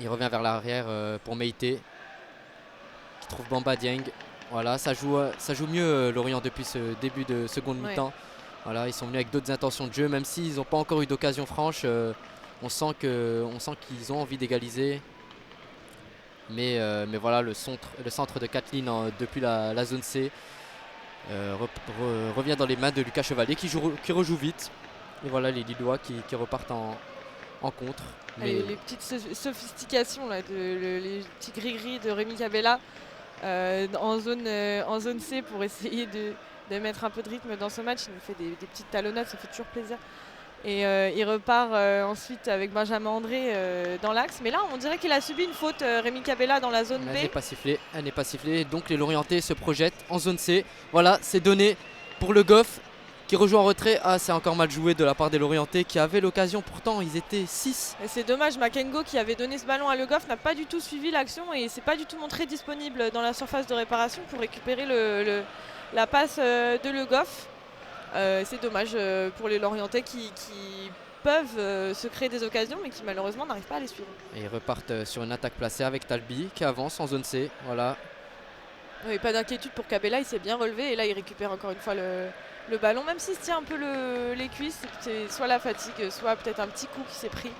Il revient vers l'arrière pour Meïté qui trouve Bamba Dieng. Voilà, ça joue mieux Lorient depuis ce début de seconde mi-temps. Voilà, ils sont venus avec d'autres intentions de jeu, même s'ils n'ont pas encore eu d'occasion franche. On sent qu'ils ont envie d'égaliser. Mais voilà, le centre de Kathleen depuis la zone C revient dans les mains de Lucas Chevalier qui rejoue vite. Et voilà les Lillois qui repartent en contre. Les petites sophistications, là, les petits gris-gris de Rémi Cabella en zone C pour essayer de mettre un peu de rythme dans ce match. Il nous fait des petites talonnades, ça fait toujours plaisir. Et il repart ensuite avec Benjamin André dans l'axe. Mais là, on dirait qu'il a subi une faute, Rémi Cabella, dans la zone B. Elle n'est pas sifflée. Donc les Lorientais se projettent en zone C. Voilà, c'est donné pour le Goff qui rejoue en retrait. Ah, c'est encore mal joué de la part des Lorientais qui avaient l'occasion. Pourtant, ils étaient 6. Et c'est dommage, Makengo qui avait donné ce ballon à Le Goff n'a pas du tout suivi l'action et s'est pas du tout montré disponible dans la surface de réparation pour récupérer la passe de Le Goff. C'est dommage pour les Lorientais qui peuvent se créer des occasions mais qui malheureusement n'arrivent pas à les suivre. Et ils repartent sur une attaque placée avec Talbi qui avance en zone C. Voilà. Oui, pas d'inquiétude pour Cabella, il s'est bien relevé et là il récupère encore une fois le ballon, même s'il se tient un peu les cuisses, c'est soit la fatigue, soit peut-être un petit coup qui s'est pris.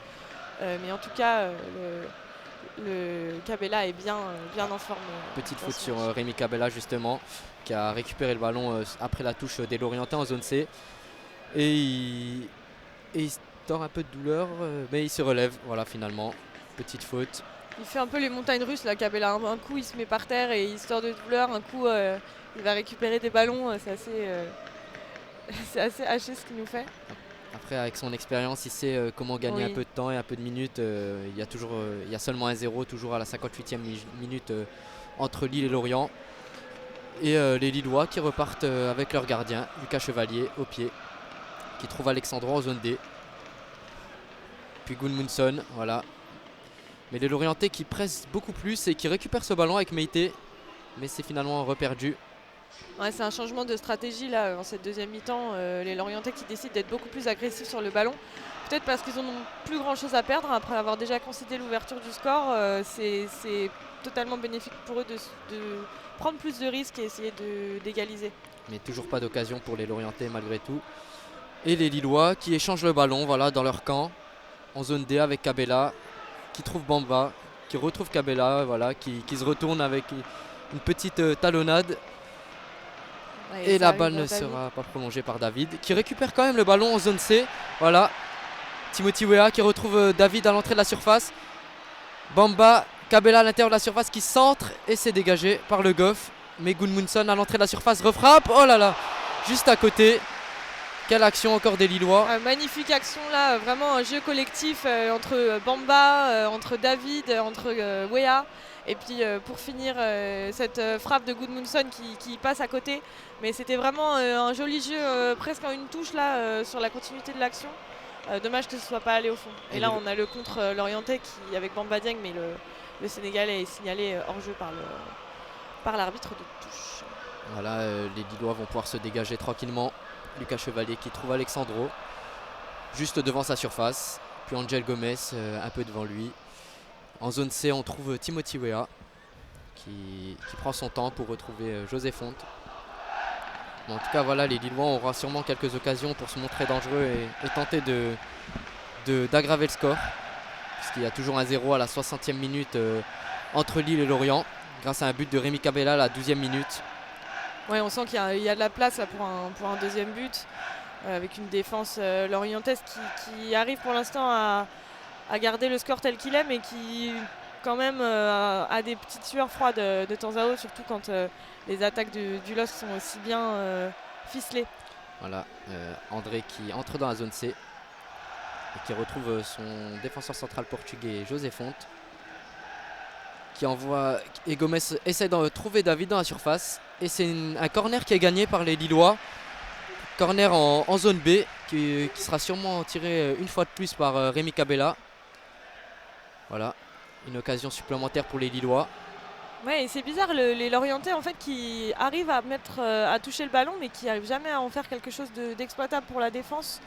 Mais en tout cas, le Cabella est bien en forme. Petite faute sur Rémi Cabella justement, qui a récupéré le ballon après la touche des Lorientais en zone C. Et il tord un peu de douleur, mais il se relève, voilà finalement. Petite faute. Il fait un peu les montagnes russes là, Cabella. Un coup il se met par terre et il se tord de douleur, un coup il va récupérer des ballons, c'est assez haché ce qu'il nous fait. Après, avec son expérience, il sait comment gagner un peu de temps et un peu de minutes. Il y a seulement 1-0 toujours à la 58e minute entre Lille et Lorient. Et les Lillois qui repartent avec leur gardien, Lucas Chevalier, au pied, qui trouve Alexandro en zone D. Puis Gudmundsson, voilà. Mais les Lorientais qui pressent beaucoup plus et qui récupèrent ce ballon avec Meïté. Mais c'est finalement reperdu. Ouais, c'est un changement de stratégie là en cette deuxième mi-temps. Les Lorientais qui décident d'être beaucoup plus agressifs sur le ballon. Peut-être parce qu'ils n'ont plus grand chose à perdre après avoir déjà concédé l'ouverture du score. C'est totalement bénéfique pour eux de prendre plus de risques et essayer d'égaliser. Mais toujours pas d'occasion pour les Lorientais malgré tout. Et les Lillois qui échangent le ballon voilà, dans leur camp en zone D avec Cabella qui trouve Bamba, qui retrouve Cabella, voilà, qui se retourne avec une petite talonnade. Ouais, et la balle ne sera pas prolongée par David, qui récupère quand même le ballon en zone C. Voilà, Timothy Weah qui retrouve David à l'entrée de la surface. Bamba, Cabella à l'intérieur de la surface qui centre et c'est dégagé par le Goff. Mais Gudmundsson à l'entrée de la surface refrappe. Oh là là, juste à côté. Quelle action encore des Lillois. Magnifique action là, vraiment un jeu collectif entre Bamba, entre David, entre Weah. Et puis pour finir cette frappe de Gudmundsson qui passe à côté. Mais c'était vraiment un joli jeu presque en une touche là sur la continuité de l'action. Dommage que ce ne soit pas allé au fond. Et là on a le contre Lorientais qui avec Bamba Dieng, mais le Sénégalais est signalé hors jeu par l'arbitre de touche. Voilà, les Lillois vont pouvoir se dégager tranquillement. Lucas Chevalier qui trouve Alexandro juste devant sa surface. Puis Angel Gomez un peu devant lui. En zone C, on trouve Timothy Weah qui prend son temps pour retrouver José Fonte. Bon, en tout cas, voilà, les Lillois auront sûrement quelques occasions pour se montrer dangereux et tenter d'aggraver le score. Puisqu'il y a toujours un 0 à la 60e minute entre Lille et Lorient, grâce à un but de Rémi Cabella à la 12e minute. Ouais, on sent qu'il y a de la place là, pour un deuxième but, avec une défense lorientaise qui arrive pour l'instant à garder le score tel qu'il est, mais qui quand même a des petites sueurs froides de temps à autre, surtout quand les attaques du LOSC sont aussi bien ficelées. Voilà, André qui entre dans la zone C et qui retrouve son défenseur central portugais José Fonte, qui envoie, et Gomez essaie de trouver David dans la surface, et c'est un corner qui est gagné par les Lillois. Corner en zone B qui sera sûrement tiré une fois de plus par Rémi Cabella. Voilà, une occasion supplémentaire pour les Lillois. Ouais, et c'est bizarre, les Lorientais en fait qui arrivent à toucher le ballon, mais qui n'arrivent jamais à en faire quelque chose d'exploitable pour la défense.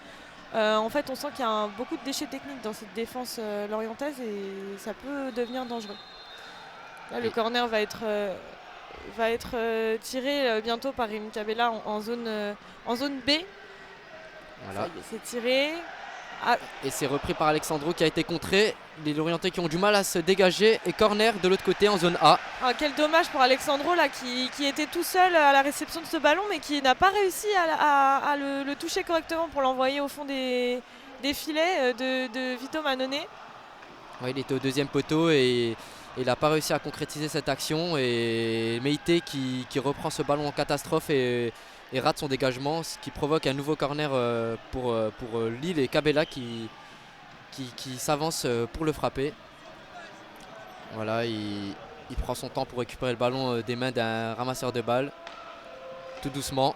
En fait, on sent qu'il y a beaucoup de déchets techniques dans cette défense lorientaise et ça peut devenir dangereux. Là, le corner va être tiré bientôt par Rémi Cabella en zone B. Voilà. C'est tiré. Et c'est repris par Alexandro qui a été contré. Les Lorientais qui ont du mal à se dégager. Et corner de l'autre côté en zone A. Quel dommage pour Alexandro là, qui était tout seul à la réception de ce ballon, mais qui n'a pas réussi à le toucher correctement pour l'envoyer au fond des défilé de Vito Mannone. Ouais, il était au deuxième poteau et il n'a pas réussi à concrétiser cette action. Et Meite qui reprend ce ballon en catastrophe et rate son dégagement, ce qui provoque un nouveau corner pour Lille et Cabella qui s'avance pour le frapper. Voilà, il prend son temps pour récupérer le ballon des mains d'un ramasseur de balles. Tout doucement.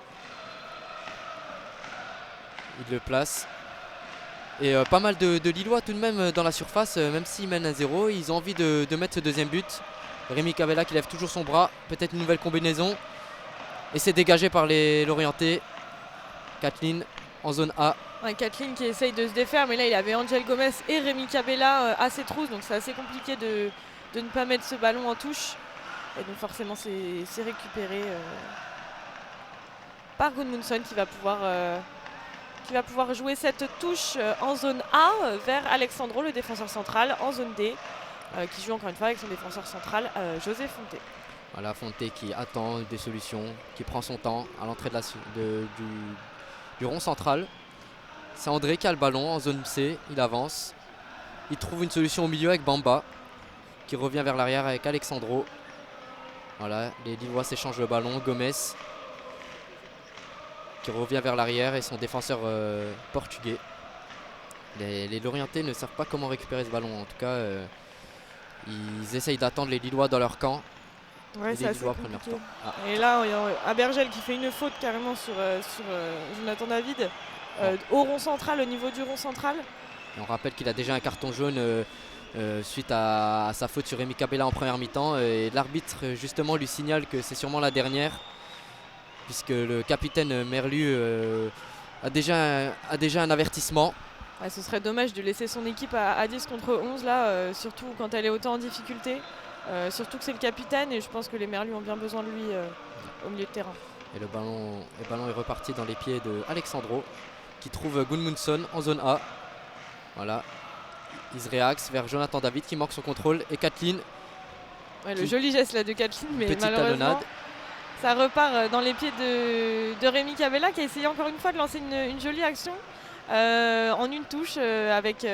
Il le place. Et pas mal de Lillois tout de même dans la surface, même s'ils mènent 1-0, ils ont envie de mettre ce deuxième but. Rémi Cabella qui lève toujours son bras, peut-être une nouvelle combinaison. Et c'est dégagé par les Lorientais. Kathleen en zone A. Ouais, Kathleen qui essaye de se défaire, mais là il avait Angel Gomez et Rémi Cabella à ses trousses, donc c'est assez compliqué de ne pas mettre ce ballon en touche. Et donc forcément c'est récupéré par Gudmundsson qui va pouvoir jouer cette touche en zone A vers Alexandro, le défenseur central, en zone D, qui joue encore une fois avec son défenseur central, José Fonte. Voilà, Fonte qui attend des solutions, qui prend son temps à l'entrée du rond central. C'est André qui a le ballon en zone C, il avance. Il trouve une solution au milieu avec Bamba, qui revient vers l'arrière avec Alexandro. Voilà, les Lillois s'échangent le ballon, Gomez qui revient vers l'arrière et son défenseur portugais. Les Lorientais ne savent pas comment récupérer ce ballon. En tout cas, ils essayent d'attendre les Lillois dans leur camp. Ouais, les Lillois prennent leur temps. Ah. Et là, il y a Abergel qui fait une faute carrément sur Jonathan David au rond central, au niveau du rond central. Et on rappelle qu'il a déjà un carton jaune suite à sa faute sur Rémi Cabella en première mi-temps. Et l'arbitre justement lui signale que c'est sûrement la dernière, puisque le capitaine Merlu a déjà un avertissement. Ouais, ce serait dommage de laisser son équipe à 10 contre 11 là, surtout quand elle est autant en difficulté. Surtout que c'est le capitaine et je pense que les Merlus ont bien besoin de lui au milieu de terrain. Et le ballon est reparti dans les pieds de Alexandro qui trouve Gudmundsson en zone A. Voilà, il se réaxe vers Jonathan David qui manque son contrôle et Kathleen. Ouais, le joli geste là de Kathleen, mais petite malheureusement talonnade. Ça repart dans les pieds de Rémi Cabella qui a essayé encore une fois de lancer une jolie action en une touche avec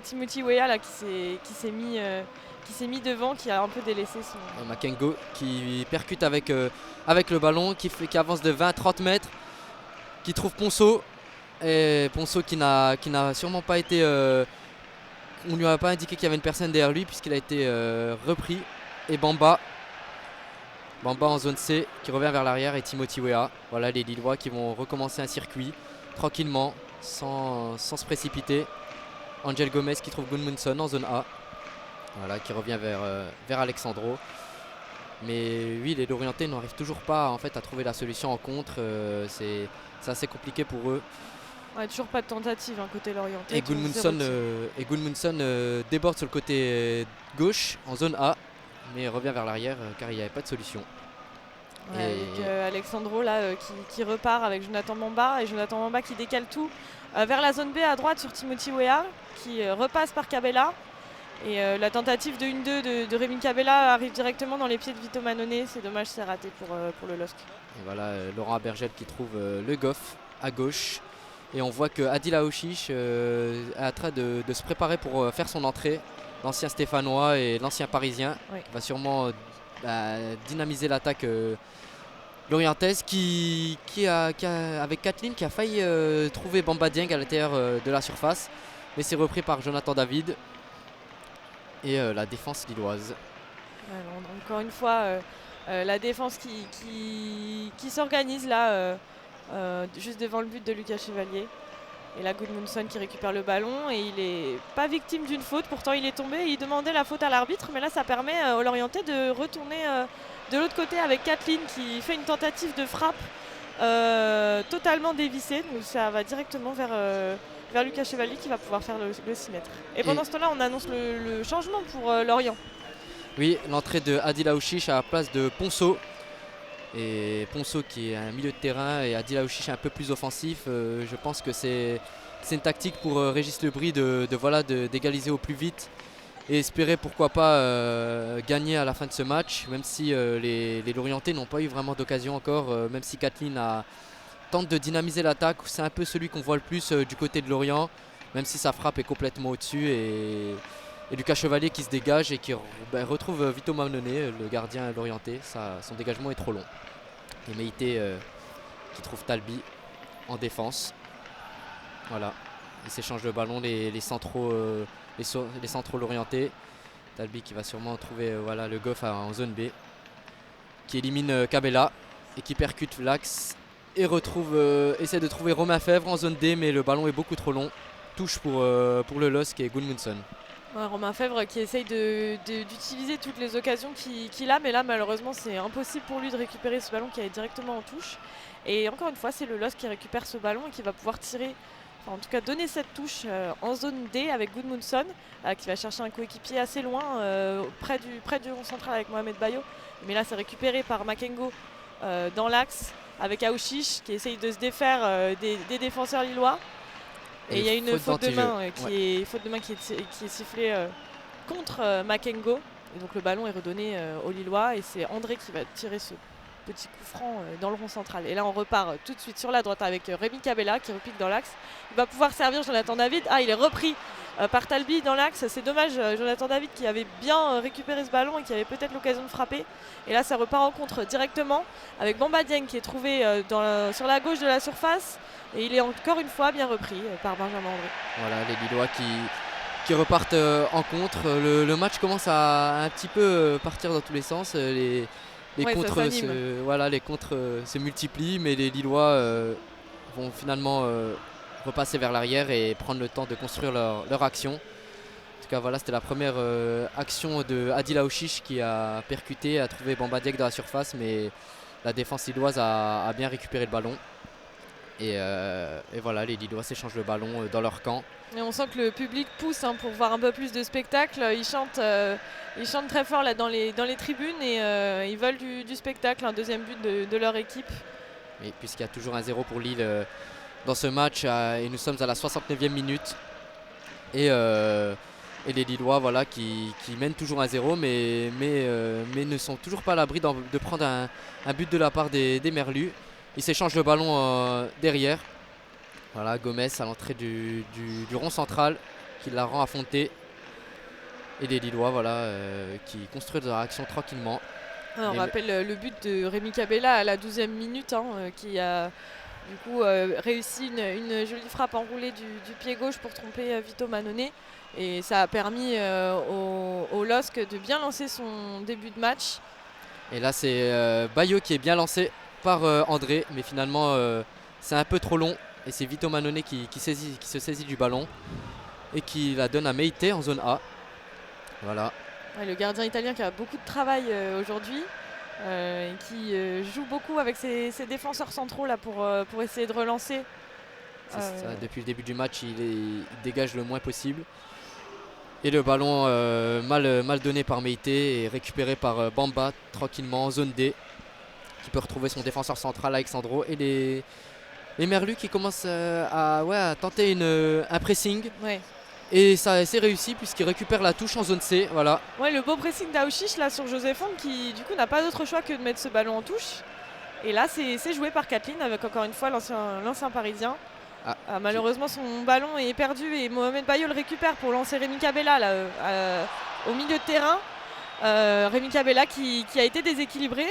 Timothy Weah là, qui s'est mis devant, qui a un peu délaissé son... Makengo qui percute avec le ballon, qui avance de 20 à 30 mètres, qui trouve Ponceau. Et Ponceau qui n'a sûrement pas été... on ne lui a pas indiqué qu'il y avait une personne derrière lui puisqu'il a été repris. Et Bamba en zone C qui revient vers l'arrière et Timothy Weah. Voilà les Lillois qui vont recommencer un circuit tranquillement, sans se précipiter. Angel Gomez qui trouve Gudmundsson en zone A. Voilà, qui revient vers Alexandro. Mais oui, les Lorientais n'arrivent toujours pas en fait, à trouver la solution en contre. C'est assez compliqué pour eux. Ouais, toujours pas de tentative côté Lorientais. Et Gudmundsson déborde sur le côté gauche en zone A, mais revient vers l'arrière car il n'y avait pas de solution. Ouais, avec Alexandro là, qui repart avec Jonathan Bamba, et Jonathan Bamba qui décale tout vers la zone B à droite sur Timothy Weah qui repasse par Cabella. Et la tentative de 1-2 de Rémi Cabella arrive directement dans les pieds de Vito Mannone. C'est dommage, c'est raté pour le LOSC. Et voilà, Laurent Abergel qui trouve le goff à gauche. Et on voit que Adil Aouchiche est en train de se préparer pour faire son entrée. L'ancien Stéphanois et l'ancien Parisien, oui, va sûrement dynamiser l'attaque lorientaise avec Kathleen qui a failli trouver Bamba Dieng à l'intérieur de la surface. Mais c'est repris par Jonathan David. Et la défense lilloise. Alors, encore une fois, la défense qui s'organise là, juste devant le but de Lucas Chevalier. Et là, Gudmundsson qui récupère le ballon et il n'est pas victime d'une faute. Pourtant, il est tombé et il demandait la faute à l'arbitre. Mais là, ça permet aux Lorientais de retourner de l'autre côté avec Kathleen qui fait une tentative de frappe totalement dévissée. Donc ça va directement vers Lucas Chevalier qui va pouvoir faire le 6 mètres. Et pendant ce temps-là, on annonce le changement pour Lorient. Oui, l'entrée de Adil Aouchiche à la place de Ponceau. Et Ponceau qui est un milieu de terrain et Adil Aouchiche un peu plus offensif. Je pense que c'est une tactique pour Régis Lebris d'égaliser au plus vite et espérer pourquoi pas gagner à la fin de ce match, même si les Lorientais n'ont pas eu vraiment d'occasion encore, même si Kathleen tente de dynamiser l'attaque. C'est un peu celui qu'on voit le plus du côté de Lorient. même si sa frappe est complètement au-dessus. Et Lucas Chevalier qui se dégage et qui retrouve Vito Mannone, le gardien l'orienté. Son dégagement est trop long. Et Meïté qui trouve Talbi en défense. Voilà, ils s'échangent le ballon, les centraux l'orienté. Talbi qui va sûrement trouver le Goff en zone B, qui élimine Cabella et qui percute l'axe et essaie de trouver Romain Fèvre en zone D, mais le ballon est beaucoup trop long. Touche pour le LOSC et Gudmundsson. Ouais, Romain Fèvre qui essaye d'utiliser toutes les occasions qu'il a, mais là malheureusement c'est impossible pour lui de récupérer ce ballon qui est directement en touche. Et encore une fois c'est le LOSC qui récupère ce ballon et qui va pouvoir tirer, enfin, en tout cas donner cette touche en zone D avec Gudmundsson qui va chercher un coéquipier assez loin, près du rond central avec Mohamed Bayo. Mais là c'est récupéré par Makengo dans l'axe avec Aouchiche qui essaye de se défaire des défenseurs lillois. Et il y a une faute de main qui est sifflée contre Makengo. Et donc le ballon est redonné aux Lillois et c'est André qui va tirer ce petit coup franc dans le rond central. Et là on repart tout de suite sur la droite avec Rémi Cabella qui repique dans l'axe. Il va pouvoir servir Jonathan David. Ah, il est repris par Talbi dans l'axe. C'est dommage, Jonathan David qui avait bien récupéré ce ballon et qui avait peut-être l'occasion de frapper. Et là ça repart en contre directement avec Bamba Dieng qui est trouvé sur la gauche de la surface. Et il est encore une fois bien repris par Benjamin André. Voilà, les Lillois qui repartent en contre. Le match commence à un petit peu partir dans tous les sens. Les contres se multiplient, mais les Lillois vont finalement repasser vers l'arrière et prendre le temps de construire leur action. En tout cas, voilà, c'était la première action de Adil Aouchiche qui a percuté, a trouvé Bamba Dieng dans la surface, mais la défense lilloise a bien récupéré le ballon. Et voilà, les Lillois s'échangent le ballon dans leur camp. Et on sent que le public pousse pour voir un peu plus de spectacle. Ils chantent très fort là, dans les tribunes et ils veulent du spectacle, un deuxième but de leur équipe. Oui, puisqu'il y a toujours un 0 pour Lille dans ce match et nous sommes à la 69e minute. Et les Lillois qui mènent toujours 1-0 mais ne sont toujours pas à l'abri de prendre un but de la part des Merlus. Ils s'échangent le ballon derrière. Voilà, Gomez à l'entrée du rond central qui la rend à Fonté. Et les Lillois qui construisent leur action tranquillement. On rappelle le but de Rémi Cabella à la 12e minute qui a du coup réussi une jolie frappe enroulée du pied gauche pour tromper Vito Mannone. Et ça a permis au LOSC de bien lancer son début de match. Et là c'est Bayo qui est bien lancé par André, mais finalement c'est un peu trop long et c'est Vito Mannone qui se saisit du ballon et qui la donne à Meïté en zone A. Voilà. Ouais, le gardien italien qui a beaucoup de travail aujourd'hui et qui joue beaucoup avec ses défenseurs centraux là, pour essayer de relancer. Ça, depuis le début du match, il dégage le moins possible. Et le ballon mal donné par Meïté et récupéré par Bamba tranquillement en zone D, qui peut retrouver son défenseur central Alexandro. Et les Merlus qui commencent à tenter un pressing. Ouais. Et ça c'est réussi puisqu'il récupère la touche en zone C. Voilà. Ouais, le beau pressing d'Aouchiche là sur Joséph-Fond qui du coup n'a pas d'autre choix que de mettre ce ballon en touche. Et là c'est joué par Kathleen avec encore une fois l'ancien parisien. Malheureusement son ballon est perdu et Mohamed Bayo le récupère pour lancer Rémi Cabella là, au milieu de terrain. Rémi Cabella qui a été déséquilibré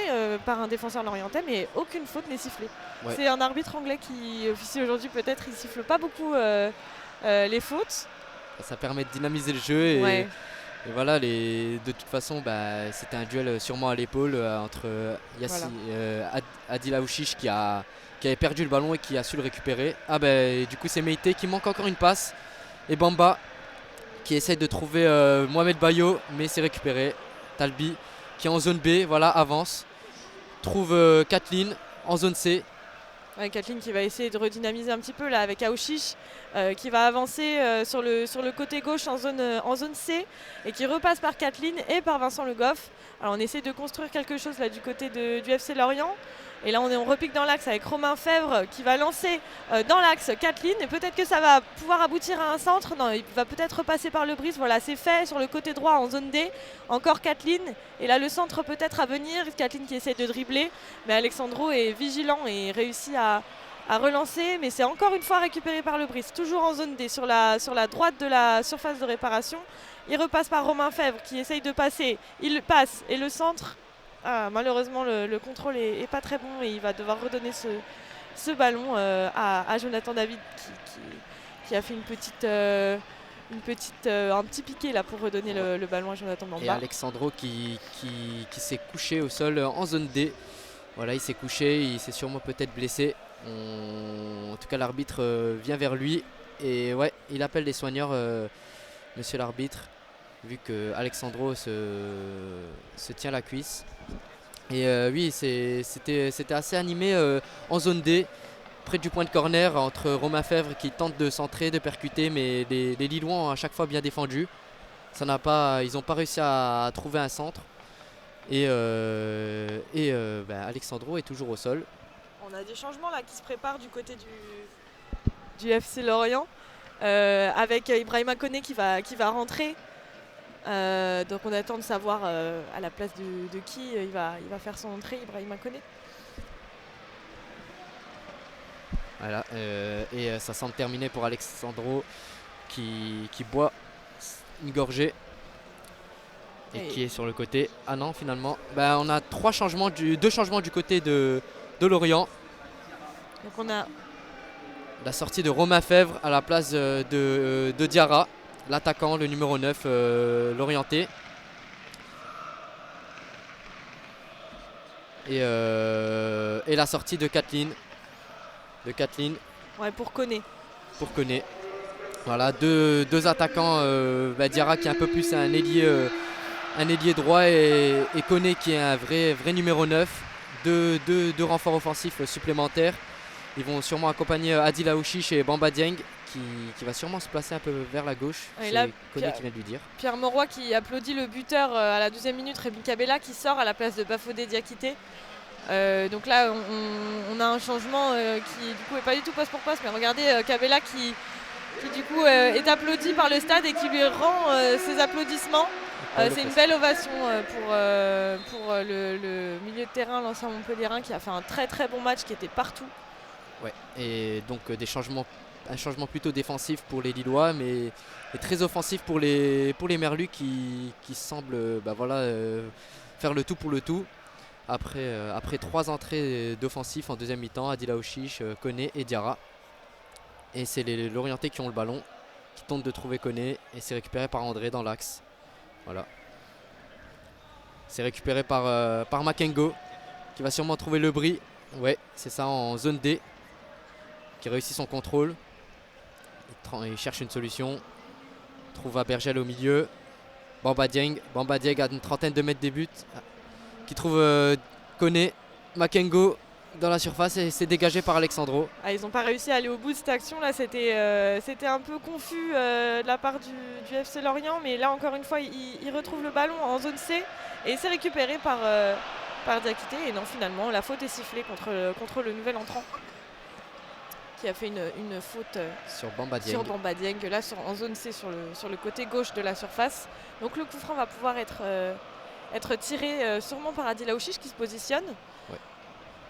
par un défenseur lorientais, mais aucune faute n'est sifflée. Ouais. C'est un arbitre anglais qui officie aujourd'hui, peut-être il siffle pas beaucoup les fautes. Ça permet de dynamiser le jeu et voilà, de toute façon c'était un duel sûrement à l'épaule entre Adil Aouchiche qui avait perdu le ballon et qui a su le récupérer. Du coup c'est Meïté qui manque encore une passe et Bamba qui essaye de trouver Mohamed Bayo, mais c'est récupéré. Talbi qui est en zone B, avance, trouve Kathleen en zone C. Ouais, Kathleen qui va essayer de redynamiser un petit peu là avec Aouchiche qui va avancer sur le côté gauche en zone C et qui repasse par Kathleen et par Vincent Le Goff. Alors on essaie de construire quelque chose là du côté du FC Lorient. Et là on repique dans l'axe avec Romain Fèvre qui va lancer dans l'axe Kathleen et peut-être que ça va pouvoir aboutir à un centre. Non, il va peut-être repasser par le brise. Voilà, c'est fait sur le côté droit en zone D. Encore Kathleen. Et là le centre peut-être à venir. Kathleen qui essaie de dribbler. Mais Alexandro est vigilant et réussit à à relancer, mais c'est encore une fois récupéré par le Brice, toujours en zone D, sur la droite de la surface de réparation. Il repasse par Romain Fèvre qui essaye de passer, il passe, et le centre, malheureusement le contrôle est pas très bon et il va devoir redonner ce ballon à Jonathan David qui a fait un petit piqué là pour redonner le ballon à Jonathan Bamba. Et Alexandro qui s'est couché au sol en zone D. Voilà, il s'est couché, il s'est sûrement peut-être blessé. En tout cas, l'arbitre vient vers lui et ouais, il appelle les soigneurs, monsieur l'arbitre, vu que Alexandro se tient la cuisse. Et oui, c'était assez animé en zone D, près du point de corner, entre Romain Fèvre qui tente de centrer, de percuter, mais les Lillois ont à chaque fois bien défendu. Ils n'ont pas réussi à trouver un centre. Et Alexandro est toujours au sol. On a des changements là qui se préparent du côté du FC Lorient, avec Ibrahima Koné qui va rentrer. Donc on attend de savoir à la place de qui il va faire son entrée, Ibrahima Koné. Voilà, et ça semble terminé pour Alexandro qui boit une gorgée et qui est sur le côté. Ah non, finalement, on a deux changements du côté de Lorient. Donc on a la sortie de Romain Fèvre à la place de Diarra, l'attaquant, le numéro 9 l'orienté. Et la sortie de Kathleen. Ouais, pour Koné. Voilà, deux attaquants, Diarra qui est un peu plus un ailier droit et Koné qui est un vrai numéro 9. Deux renforts offensifs supplémentaires. Ils vont sûrement accompagner Adil Aouchiche et Bamba Dieng qui va sûrement se placer un peu vers la gauche. Et c'est là, Koné qui vient de lui dire. Pierre Mauroy qui applaudit le buteur à la 12e minute, Rémi Kabela qui sort à la place de Bafodé Diakité. Donc là on a un changement qui du coup est pas du tout poste pour poste, mais regardez Kabela qui du coup est applaudi par le stade et qui lui rend ses applaudissements. C'est une belle ovation pour le milieu de terrain, l'ancien Montpellierin, qui a fait un très bon match, qui était partout. Ouais, et donc un changement plutôt défensif pour les Lillois, mais très offensif pour les Merlus qui semblent faire le tout pour le tout. Après 3 entrées d'offensifs en deuxième mi-temps, Adil Aouchiche, Koné et Diarra. Et c'est les Lorientais qui ont le ballon, qui tentent de trouver Koné, et c'est récupéré par André dans l'axe. Voilà. C'est récupéré par Makengo, qui va sûrement trouver le bris. Ouais, c'est ça, en zone D, qui réussit son contrôle. Il cherche une solution. Trouve Abergel au milieu. Bamba Dieng à une trentaine de mètres des buts. Qui trouve Koné. Makengo dans la surface et c'est dégagé par Alexandro. Ils n'ont pas réussi à aller au bout de cette action là, c'était un peu confus de la part du FC Lorient, mais là encore une fois il retrouve le ballon en zone C et c'est récupéré par Diakité. Et non, finalement la faute est sifflée contre le nouvel entrant qui a fait une faute sur Bamba Dieng là en zone C sur le côté gauche de la surface. Donc le coup franc va pouvoir être tiré sûrement par Adil Aouchiche qui se positionne. Ouais.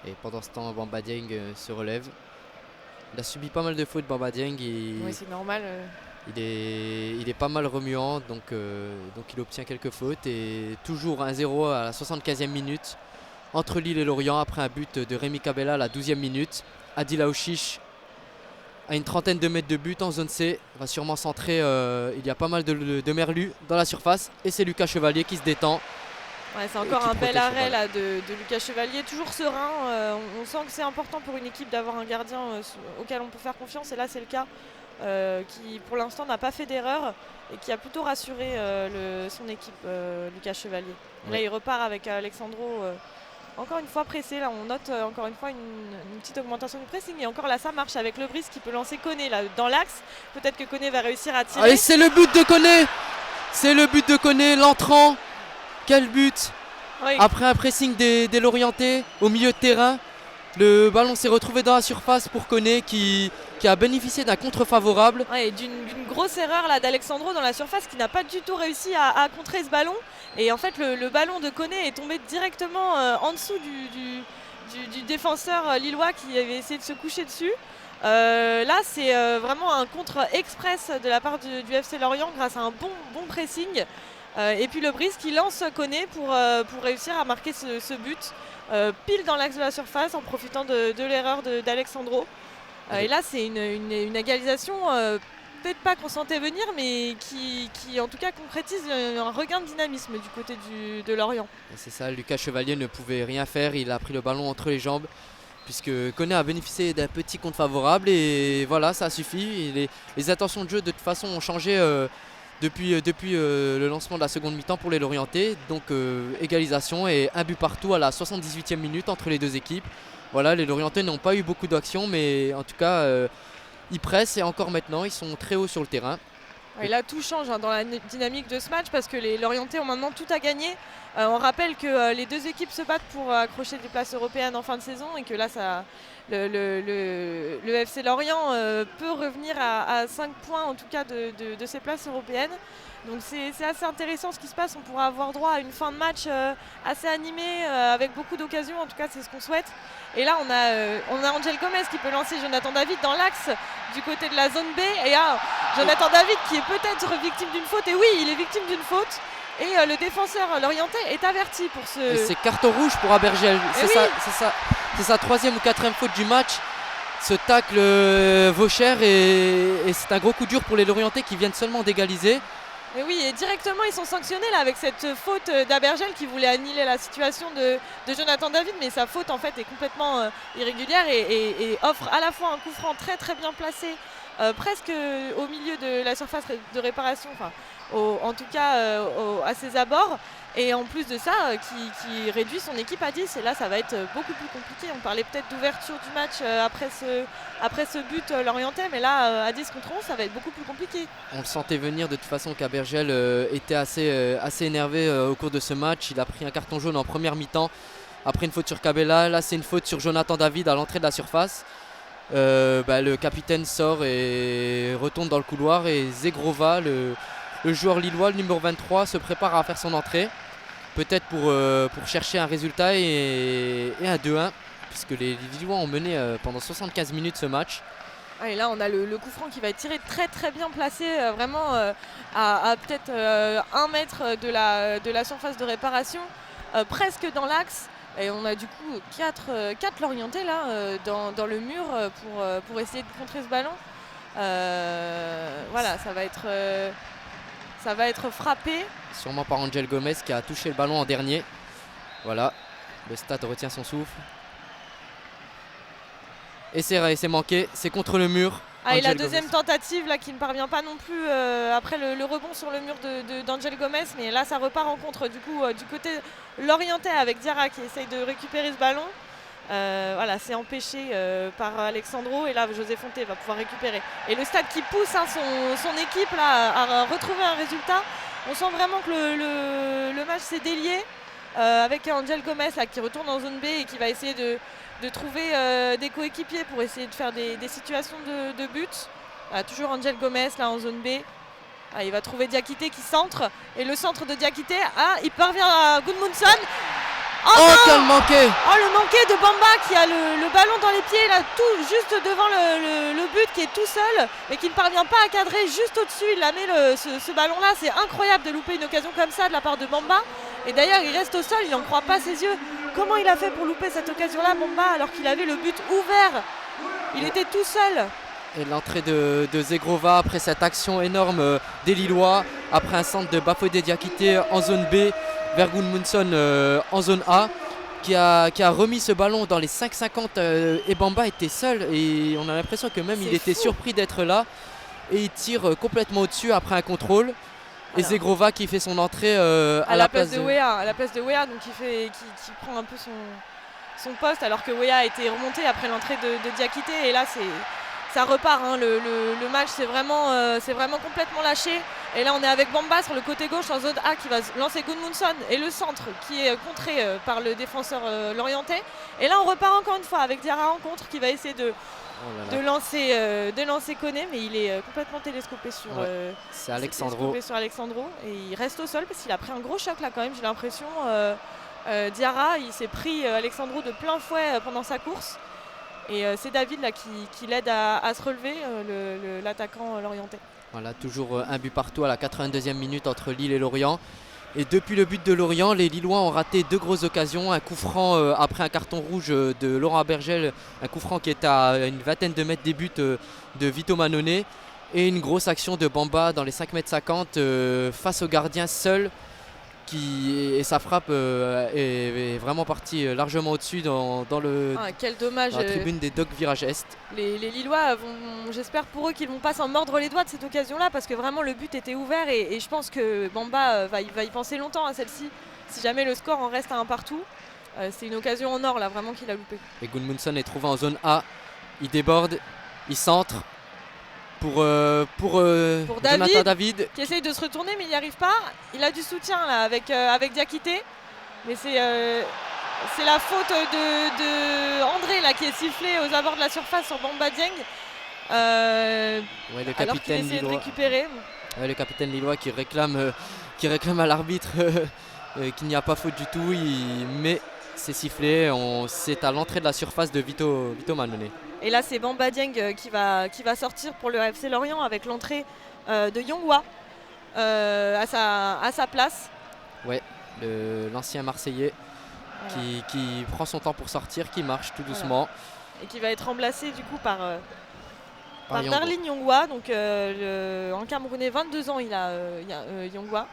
Et pendant ce temps, Bamba Dieng se relève. Il a subi pas mal de fautes, Bamba Dieng. Oui, c'est normal. Il est pas mal remuant, donc il obtient quelques fautes. Et toujours 1-0 à la 75e minute entre Lille et Lorient après un but de Rémi Kabela à la 12e minute. Adil Aouchiche à une trentaine de mètres de but en zone C. On va sûrement centrer. Il y a pas mal de Merlus dans la surface. Et c'est Lucas Chevalier qui se détend. Ouais, c'est encore un bel arrêt là, de Lucas Chevalier, toujours serein. On sent que c'est important pour une équipe d'avoir un gardien auquel on peut faire confiance, et là c'est le cas, qui pour l'instant n'a pas fait d'erreur et qui a plutôt rassuré son équipe, Lucas Chevalier. Ouais. Là il repart avec Alexandro, encore une fois pressé. Là on note encore une fois une petite augmentation du pressing, et encore là ça marche avec le Brice qui peut lancer Koné là, dans l'axe. Peut-être que Koné va réussir à tirer. Et c'est le but de Koné, l'entrant. Quel but! Oui. Après un pressing des Lorientais au milieu de terrain, le ballon s'est retrouvé dans la surface pour Koné qui a bénéficié d'un contre favorable. Ouais, d'une grosse erreur là d'Alexandro dans la surface, qui n'a pas du tout réussi à contrer ce ballon. Et en fait le ballon de Koné est tombé directement en dessous du défenseur lillois qui avait essayé de se coucher dessus. Là, c'est vraiment un contre express de la part du FC Lorient grâce à un bon pressing. Et puis le Brise qui lance Koné pour réussir à marquer ce but pile dans l'axe de la surface en profitant de l'erreur d'Alexandro. Et là, c'est une égalisation, peut-être pas qu'on sentait venir, mais qui en tout cas concrétise un regain de dynamisme du côté de Lorient. C'est ça, Lucas Chevalier ne pouvait rien faire, il a pris le ballon entre les jambes puisque Koné a bénéficié d'un petit compte favorable et voilà, ça a suffi. Les intentions de jeu de toute façon ont changé depuis le lancement de la seconde mi-temps pour les Lorientais. Donc égalisation et un but partout à la 78e minute entre les deux équipes. Voilà, les Lorientais n'ont pas eu beaucoup d'actions, mais en tout cas ils pressent et encore maintenant ils sont très hauts sur le terrain. Et là tout change dans la dynamique de ce match parce que les Lorientais ont maintenant tout à gagner. On rappelle que les deux équipes se battent pour accrocher des places européennes en fin de saison et que là le FC Lorient peut revenir à 5 points en tout cas de ces places européennes. Donc c'est assez intéressant ce qui se passe, on pourra avoir droit à une fin de match assez animée avec beaucoup d'occasions, en tout cas c'est ce qu'on souhaite. Et là on a Angel Gomez qui peut lancer Jonathan David dans l'axe du côté de la zone B. Et là Jonathan David qui est peut-être victime d'une faute, et oui il est victime d'une faute. Et le défenseur lorientais est averti pour ce... Et c'est carton rouge pour Abergel, c'est sa troisième ou quatrième faute du match. Ce tacle vaut cher et c'est un gros coup dur pour les Lorientais qui viennent seulement d'égaliser. Et oui, et directement ils sont sanctionnés là avec cette faute d'Abergel qui voulait annihiler la situation de Jonathan David, mais sa faute en fait est complètement irrégulière et offre à la fois un coup franc très très bien placé, presque au milieu de la surface de réparation, enfin en tout cas à ses abords, et en plus de ça qui réduit son équipe à 10, et là ça va être beaucoup plus compliqué. On parlait peut-être d'ouverture du match après ce but lorientais, mais là à 10 contre 11 ça va être beaucoup plus compliqué. On le sentait venir de toute façon qu'Abergel était assez énervé au cours de ce match. Il a pris un carton jaune en première mi-temps après une faute sur Cabella. Là c'est une faute sur Jonathan David à l'entrée de la surface. Le capitaine sort et retourne dans le couloir, et Zegrova, le joueur lillois, le numéro 23, se prépare à faire son entrée, peut-être pour chercher un résultat et un 2-1, puisque les Lillois ont mené pendant 75 minutes ce match. Et là on a le coup franc qui va être tiré très très bien placé, vraiment à peut-être 1 mètre de la surface de réparation, presque dans l'axe. Et on a du coup 4 Lorientais là dans le mur pour essayer de contrer ce ballon. Voilà, ça va être frappé. Sûrement par Angel Gomez qui a touché le ballon en dernier. Voilà, le stade retient son souffle. Et c'est manqué, c'est contre le mur. Et la deuxième tentative là qui ne parvient pas non plus après le rebond sur le mur d'Angel Gomez, mais là ça repart en contre du coup du côté lorientais avec Diarra qui essaye de récupérer ce ballon. Voilà, c'est empêché par Alexandro, et là José Fonté va pouvoir récupérer. Et le stade qui pousse son équipe là, à retrouver un résultat. On sent vraiment que le match s'est délié avec Angel Gomez là, qui retourne en zone B et qui va essayer de trouver des coéquipiers pour essayer de faire des situations de but. Toujours Angel Gomez là en zone B. Il va trouver Diakité qui centre, et le centre de Diakité, il parvient à Gudmundsson. Quel manqué! Le manqué de Bamba qui a le ballon dans les pieds là, tout juste devant le but, qui est tout seul mais qui ne parvient pas à cadrer juste au-dessus. Il a mis ce ballon là, c'est incroyable de louper une occasion comme ça de la part de Bamba. Et d'ailleurs il reste au sol, il n'en croit pas ses yeux. Comment il a fait pour louper cette occasion là, Bamba, alors qu'il avait le but ouvert? Il était tout seul. Et l'entrée de Zegrova après cette action énorme des Lillois, après un centre de Bafodé Diakité en zone B vers Gudmundsson en zone A, qui a remis ce ballon dans les 5,50 et Bamba était seul, et on a l'impression que même il était surpris d'être là, et il tire complètement au-dessus après un contrôle. Et Zegrova qui fait son entrée à la place de Wea, donc qui prend un peu son poste, alors que Wea a été remonté après l'entrée de Diakité, et là ça repart, hein. Le match c'est vraiment complètement lâché, et là on est avec Bamba sur le côté gauche en zone A qui va lancer Gudmundsson, et le centre qui est contré par le défenseur lorientais, et là on repart encore une fois avec Diarra en contre qui va essayer de lancer Koné, mais il est complètement télescopé sur Alexandro, et il reste au sol parce qu'il a pris un gros choc là quand même, j'ai l'impression. Diarra, il s'est pris Alexandro de plein fouet pendant sa course. Et c'est David là, qui l'aide à se relever, l'attaquant lorientais. Voilà, toujours un but partout à la 82e minute entre Lille et Lorient. Et depuis le but de Lorient, les Lillois ont raté 2 grosses occasions. Un coup franc après un carton rouge de Laurent Bergel, un coup franc qui est à une vingtaine de mètres des buts de Vito Mannone. Et une grosse action de Bamba dans les 5,50 m face au gardien seul. Et sa frappe est vraiment partie largement au-dessus dans quel dommage. la tribune des Docs Virage Est. Les Lillois, j'espère pour eux qu'ils ne vont pas s'en mordre les doigts de cette occasion-là parce que vraiment le but était ouvert et je pense que Bamba va y penser longtemps à celle-ci. Si jamais le score en reste à un partout, c'est une occasion en or là vraiment qu'il a loupé. Et Gudmundsson est trouvé en zone A, il déborde, il centre. Pour Jonathan David qui essaye de se retourner mais il n'y arrive pas. Il a du soutien là avec Diakité, mais c'est la faute de André là qui est sifflé aux abords de la surface sur Bamba Dieng. Le alors qu'il essayait de récupérer. Le capitaine lillois qui réclame à l'arbitre qu'il n'y a pas faute du tout. Mais c'est sifflé. C'est à l'entrée de la surface de Vito Mannone. Et là, c'est Bamba Dieng qui va sortir pour le FC Lorient avec l'entrée de Yongwa à sa place. Ouais, l'ancien Marseillais qui prend son temps pour sortir, qui marche tout doucement. Voilà. Et qui va être remplacé du coup par Darlin Yongwa. Donc en Camerounais, 22 ans, il a Yongwa.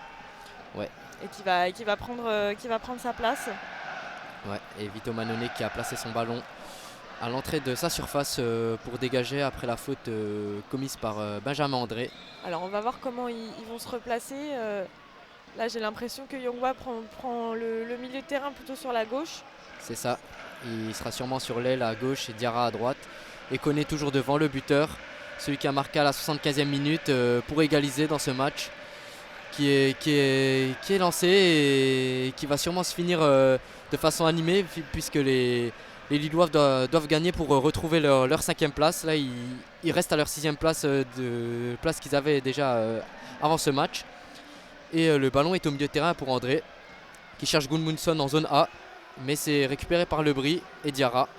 Ouais. Et qui va prendre sa place. Ouais, et Vito Mannone qui a placé son ballon à l'entrée de sa surface pour dégager après la faute commise par Benjamin André. Alors on va voir comment ils vont se replacer. Là j'ai l'impression que Yongwa prend le milieu de terrain plutôt sur la gauche. C'est ça, il sera sûrement sur l'aile à gauche et Diarra à droite. Et Koné toujours devant le buteur, celui qui a marqué à la 75e minute pour égaliser dans ce match qui est lancé et qui va sûrement se finir de façon animée puisque les Lillois doivent gagner pour retrouver leur 5e place. Là, ils restent à leur 6e place, place qu'ils avaient déjà avant ce match. Et le ballon est au milieu de terrain pour André, qui cherche Gudmundsson en zone A. Mais c'est récupéré par Lebris et Diarra.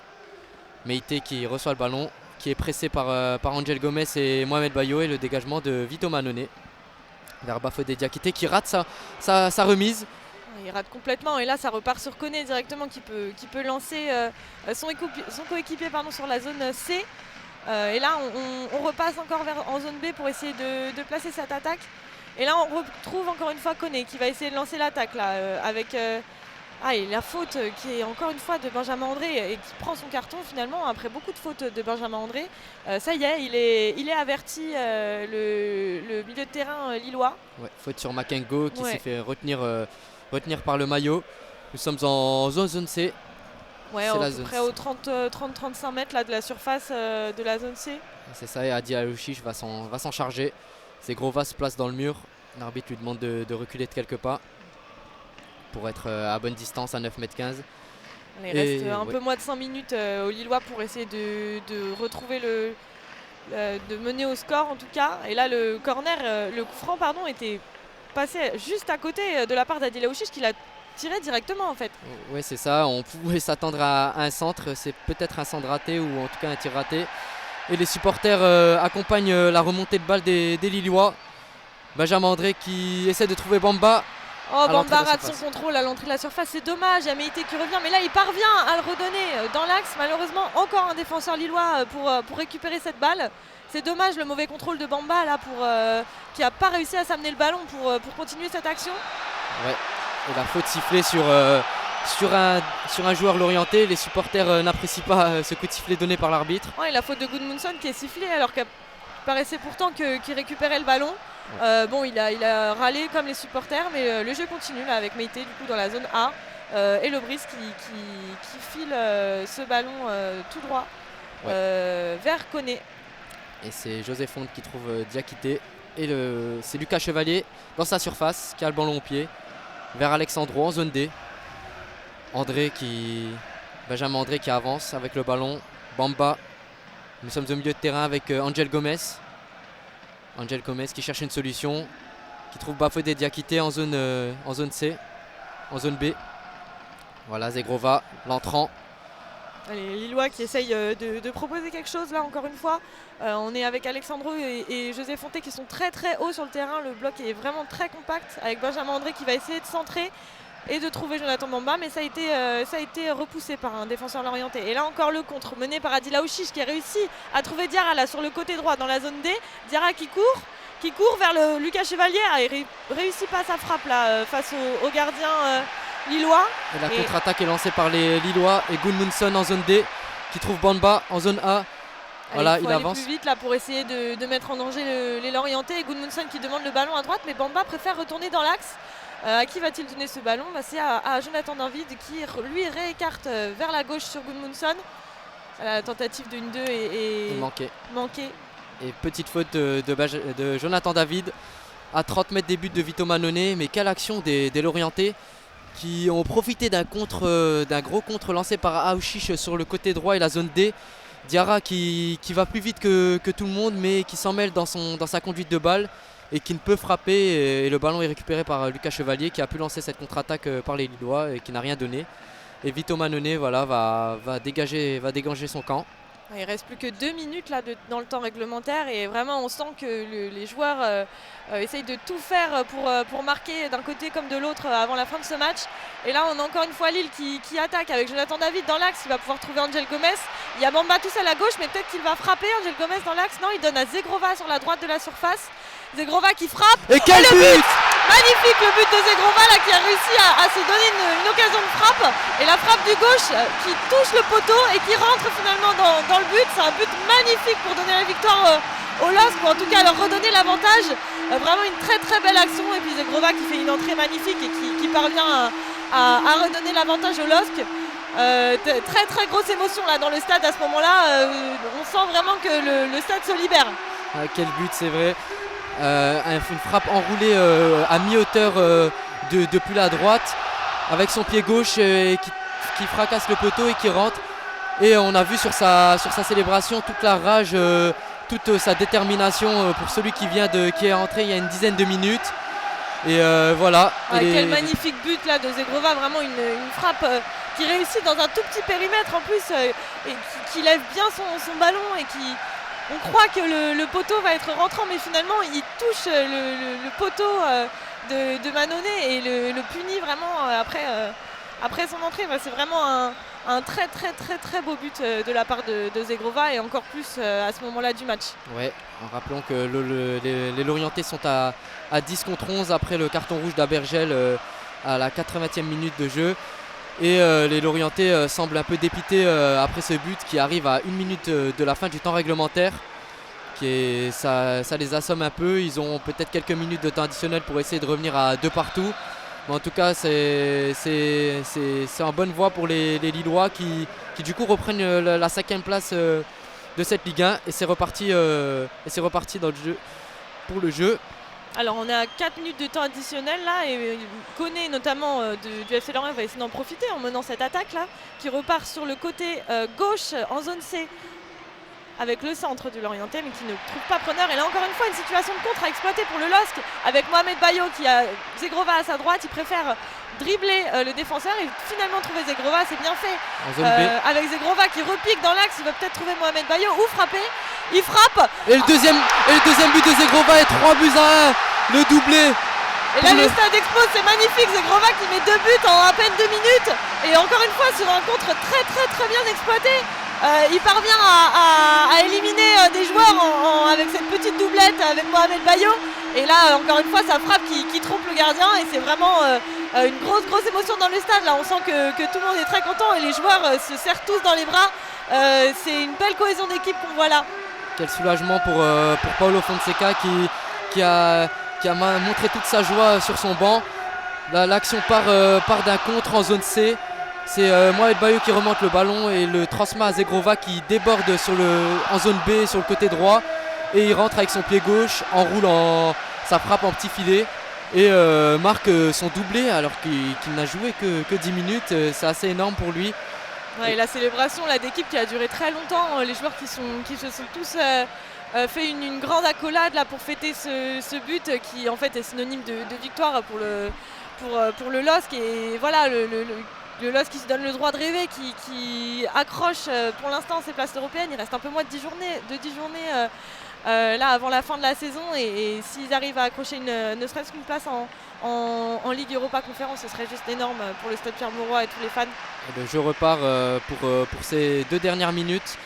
Meïté qui reçoit le ballon, qui est pressé par Angel Gomez et Mohamed Bayo. Et le dégagement de Vito Mannone vers Bafodé Diakité qui rate sa remise. Il rate complètement et là ça repart sur Koné directement qui peut lancer son coéquipier sur la zone C. Et là on repasse encore en zone B pour essayer de placer cette attaque. Et là on retrouve encore une fois Koné qui va essayer de lancer l'attaque là avec et la faute qui est encore une fois de Benjamin André et qui prend son carton finalement après beaucoup de fautes de Benjamin André. Ça y est, il est averti le milieu de terrain lillois. Ouais, faute sur Makengo qui s'est fait retenir par le maillot. Nous sommes en zone C. Ouais, à peu près aux 30-35 mètres là, de la surface de la zone C. C'est ça, et Adi Alouchiche va s'en charger. Grova se place dans le mur. L'arbitre lui demande de reculer de quelques pas pour être à bonne distance à 9,15 m. Il reste un peu moins de 5 minutes aux Lillois pour essayer de retrouver de mener au score en tout cas. Et là le corner, le coup franc était passé juste à côté de la part d'Adil Aouchiche qui l'a tiré directement en fait. Oui c'est ça, on pouvait s'attendre à un centre, c'est peut-être un centre raté ou en tout cas un tir raté. Et les supporters accompagnent la remontée de balle des Lillois. Benjamin André qui essaie de trouver Bamba. Bamba rate son contrôle à l'entrée de la surface, c'est dommage, il y a Meïté qui revient, mais là il parvient à le redonner dans l'axe. Malheureusement, encore un défenseur lillois pour récupérer cette balle. C'est dommage le mauvais contrôle de Bamba là qui n'a pas réussi à s'amener le ballon pour continuer cette action. Ouais. Et la faute sifflée sur un joueur lorientais. Les supporters n'apprécient pas ce coup de sifflet donné par l'arbitre. Et la faute de Gudmundsson qui est sifflée alors qu'il paraissait pourtant qu'il récupérait le ballon. Il a râlé comme les supporters, mais le jeu continue là, avec Meïté du coup dans la zone A et Lebris qui file ce ballon tout droit vers Koné. Et c'est José Fonte qui trouve Diakité. Et c'est Lucas Chevalier dans sa surface qui a le ballon au pied vers Alexandro en zone D. Benjamin André qui avance avec le ballon. Bamba. Nous sommes au milieu de terrain avec Angel Gomez. Angel Gomez qui cherche une solution, qui trouve Bafodé Diakité en zone C, en zone B. Voilà, Zegrova, l'entrant. Les Lillois qui essayent de proposer quelque chose là encore une fois. On est avec Alexandro et José Fonté qui sont très très hauts sur le terrain. Le bloc est vraiment très compact avec Benjamin André qui va essayer de centrer et de trouver Jonathan Bamba, mais ça a été repoussé par un défenseur lorientais. Et là encore le contre mené par Adil Aouchiche qui a réussi à trouver Diarra là sur le côté droit dans la zone D. Diarra qui court vers le Lucas Chevalier et réussit pas sa frappe là face au gardien lillois. Et la contre-attaque est lancée par les Lillois et Gudmundsson en zone D qui trouve Bamba en zone A. Voilà, il avance. Aller plus vite là pour essayer de mettre en danger les Lorientais. Et Gudmundsson qui demande le ballon à droite, mais Bamba préfère retourner dans l'axe. À qui va-t-il donner ce ballon? C'est à Jonathan David qui lui réécarte vers la gauche sur Gudmundsson. La tentative de 1-2 est manquée. Et petite faute de Jonathan David à 30 mètres des buts de Vito Mannone. Mais quelle action des Lorientais qui ont profité d'un gros contre lancé par Aouchiche sur le côté droit et la zone D. Diarra qui va plus vite que tout le monde, mais qui s'en mêle dans sa conduite de balle et qui ne peut frapper. Et le ballon est récupéré par Lucas Chevalier qui a pu lancer cette contre-attaque par les Lillois et qui n'a rien donné. Et Vito Mannone voilà, va dégager son camp. Il ne reste plus que 2 minutes là, dans le temps réglementaire et vraiment on sent que les joueurs essayent de tout faire pour marquer d'un côté comme de l'autre avant la fin de ce match. Et là on a encore une fois Lille qui attaque avec Jonathan David dans l'axe, il va pouvoir trouver Angel Gomez. Il y a Bamba tout seul à gauche mais peut-être qu'il va frapper Angel Gomez dans l'axe. Non, il donne à Zegrova sur la droite de la surface. Zegrova qui frappe. Et quel but! Magnifique le but de Zegrova là, qui a réussi à se donner une occasion de frappe. Et la frappe du gauche qui touche le poteau et qui rentre finalement dans le but. C'est un but magnifique pour donner la victoire au LOSC, ou en tout cas leur redonner l'avantage. Vraiment une très très belle action. Et puis Zegrova qui fait une entrée magnifique et qui parvient à redonner l'avantage au LOSC. Très très grosse émotion là dans le stade à ce moment-là. On sent vraiment que le stade se libère. Quel but, c'est vrai. Une frappe enroulée à mi-hauteur depuis la droite avec son pied gauche qui fracasse le poteau et qui rentre. Et on a vu sur sa célébration toute la rage, toute sa détermination pour celui qui est entré il y a une dizaine de minutes. Et voilà. Quel magnifique but là de Zegrova, vraiment une frappe qui réussit dans un tout petit périmètre en plus et qui lève bien son ballon et qui... On croit que le poteau va être rentrant, mais finalement il touche le poteau de Mannone et le punit vraiment après son entrée. C'est vraiment un très très très très beau but de la part de Zegrova et encore plus à ce moment-là du match. Ouais, en rappelant que les Lorientais sont à 10 contre 11 après le carton rouge d'Abergel à la 80e minute de jeu. Et les Lorientais semblent un peu dépités après ce but qui arrive à 1 minute de la fin du temps réglementaire. Ça les assomme un peu. Ils ont peut-être quelques minutes de temps additionnel pour essayer de revenir à 2 partout. Mais en tout cas, c'est en bonne voie pour les Lillois qui du coup reprennent la 5e place de cette Ligue 1. Et c'est reparti dans le jeu, pour le jeu. Alors on est à 4 minutes de temps additionnel là et Koné notamment du FC Lorient va essayer d'en profiter en menant cette attaque là qui repart sur le côté gauche en zone C avec le centre du Lorientais mais qui ne trouve pas preneur. Et là encore une fois une situation de contre à exploiter pour le LOSC avec Mohamed Bayo qui a Zegrova à sa droite. Il préfère dribbler le défenseur et finalement trouver Zegrova, c'est bien fait avec Zegrova qui repique dans l'axe. Il va peut-être trouver Mohamed Bayo ou frapper. Il frappe et le deuxième but de Zegrova est 3 buts à 1, le doublé. Et là le stade explose, c'est magnifique. Zegrova qui met 2 buts en à peine 2 minutes. Et encore une fois sur un contre très très très bien exploité. Il parvient à éliminer des joueurs avec cette petite doublette avec Mohamed Bayo. Et là encore une fois sa frappe qui trompe le gardien. Et c'est vraiment une grosse émotion dans le stade. Là on sent que tout le monde est très content et les joueurs se serrent tous dans les bras. C'est une belle cohésion d'équipe qu'on voit là. Quel soulagement pour Paulo Fonseca qui a montré toute sa joie sur son banc. L'action part d'un contre en zone C. C'est Mohamed Bayo qui remonte le ballon et le transmet à Zegrova qui déborde en zone B sur le côté droit. Et il rentre avec son pied gauche, enroule sa frappe en petit filet et marque son doublé alors qu'il n'a joué que 10 minutes. C'est assez énorme pour lui. Ouais, et la célébration d'équipe qui a duré très longtemps, les joueurs qui se sont tous fait une grande accolade là, pour fêter ce but qui en fait est synonyme de victoire pour le LOSC. Et voilà, le LOSC qui se donne le droit de rêver, qui accroche pour l'instant ses places européennes. Il reste un peu moins de 10 journées là avant la fin de la saison et s'ils arrivent à accrocher ne serait-ce qu'une place en Ligue Europa Conférence, ce serait juste énorme pour le Stade Pierre-Mauroy et tous les fans. Et le jeu repart pour ces 2 dernières minutes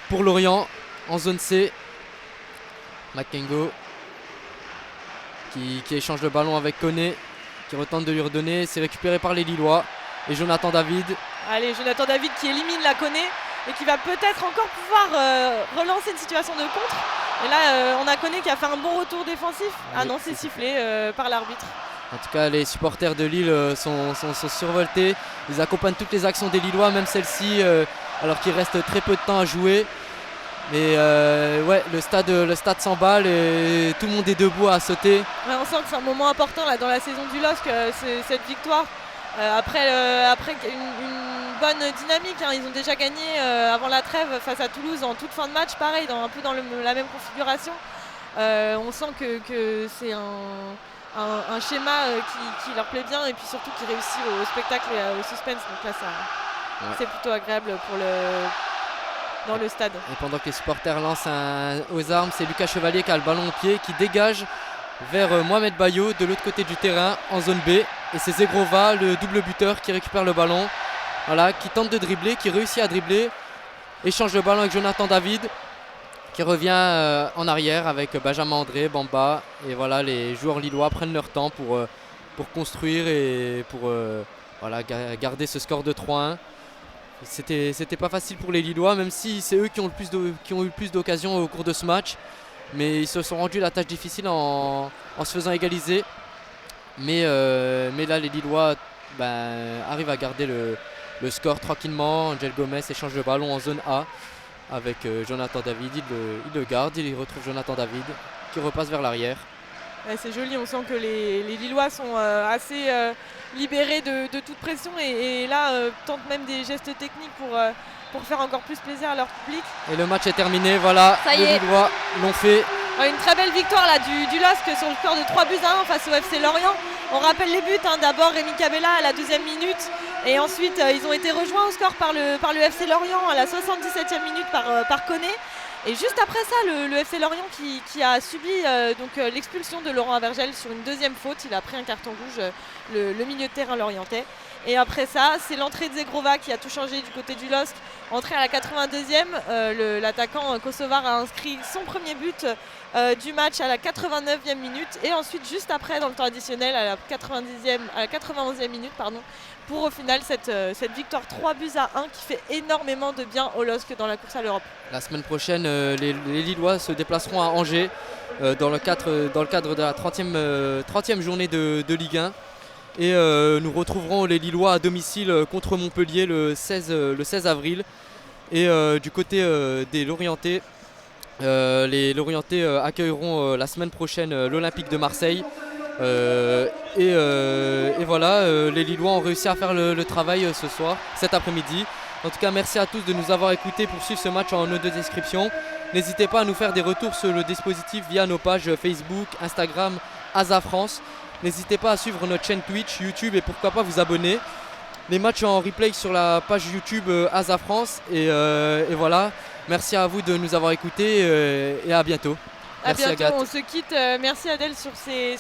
pour Lorient en zone C. Makengo qui échange le ballon avec Koné, qui retente de lui redonner, c'est récupéré par les Lillois et Jonathan David. Allez, Jonathan David qui élimine la Koné et qui va peut-être encore pouvoir relancer une situation de contre. Et là, on a Koné qui a fait un bon retour défensif. Ah non, c'est sifflé par l'arbitre. En tout cas, les supporters de Lille sont survoltés. Ils accompagnent toutes les actions des Lillois, même celle-ci, alors qu'il reste très peu de temps à jouer. Mais ouais, le stade s'emballe et tout le monde est debout à sauter. Ouais, on sent que c'est un moment important là, dans la saison du LOSC, cette victoire. Après une bonne dynamique, hein. Ils ont déjà gagné avant la trêve face à Toulouse en toute fin de match, pareil, un peu dans la même configuration. On sent que c'est un schéma qui leur plaît bien et puis surtout qui réussit au spectacle et au suspense. Donc là, c'est plutôt agréable dans le stade. Et pendant que les supporters lancent aux armes, c'est Lucas Chevalier qui a le ballon au pied, qui dégage vers Mohamed Bayo de l'autre côté du terrain en zone B. Et c'est Zegrova, le double buteur, qui récupère le ballon, voilà, qui tente de dribbler, qui réussit à dribbler, échange le ballon avec Jonathan David, qui revient en arrière avec Benjamin André, Bamba. Et voilà, les joueurs lillois prennent leur temps pour construire et pour voilà, garder ce score de 3-1. C'était pas facile pour les Lillois, même si c'est eux qui ont eu le plus d'occasions au cours de ce match. Mais ils se sont rendus la tâche difficile en se faisant égaliser. Mais là, les Lillois arrivent à garder le score tranquillement. Angel Gomez échange le ballon en zone A avec Jonathan David. Il le garde, il retrouve Jonathan David qui repasse vers l'arrière. Ouais, c'est joli, on sent que les Lillois sont assez libérés de toute pression et là tentent même des gestes techniques pour faire encore plus plaisir à leur public. Et le match est terminé, voilà, les Lillois l'ont fait. Ouais, une très belle victoire là, du LOSC sur le score de 3-1 face au FC Lorient. On rappelle les buts, hein. D'abord Rémi Cabella à la 2e minute et ensuite ils ont été rejoints au score par le FC Lorient à la 77e minute par Koné. Et juste après ça, le FC Lorient qui a subi l'expulsion de Laurent Avergel sur une 2e faute. Il a pris un carton rouge, le milieu de terrain lorientais. Et après ça, c'est l'entrée de Zegrova qui a tout changé du côté du LOSC. Entrée à la 82e, l'attaquant kosovar a inscrit son premier but du match à la 89e minute. Et ensuite, juste après, dans le temps additionnel, à la 91e minute, pour au final cette victoire 3-1 qui fait énormément de bien au LOSC dans la course à l'Europe. La semaine prochaine, les Lillois se déplaceront à Angers dans le cadre de la 30e journée de Ligue 1. Et nous retrouverons les Lillois à domicile contre Montpellier le 16 avril. Et du côté des Lorientais, les Lorientais accueilleront la semaine prochaine l'Olympique de Marseille. Et voilà, les Lillois ont réussi à faire le travail cet après-midi. En tout cas, merci à tous de nous avoir écoutés pour suivre ce match en note de description. N'hésitez pas à nous faire des retours sur le dispositif via nos pages Facebook, Instagram, ASA France. N'hésitez pas à suivre notre chaîne Twitch, YouTube et pourquoi pas vous abonner. Les matchs en replay sur la page YouTube ASA France. Et voilà, merci à vous de nous avoir écoutés et à bientôt. Merci Agathe. On se quitte. Merci Adèle sur ces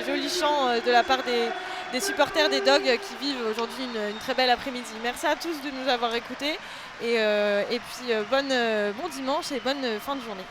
jolis chants de la part des supporters des Dogs qui vivent aujourd'hui une très belle après-midi. Merci à tous de nous avoir écoutés et puis bon dimanche et bonne fin de journée.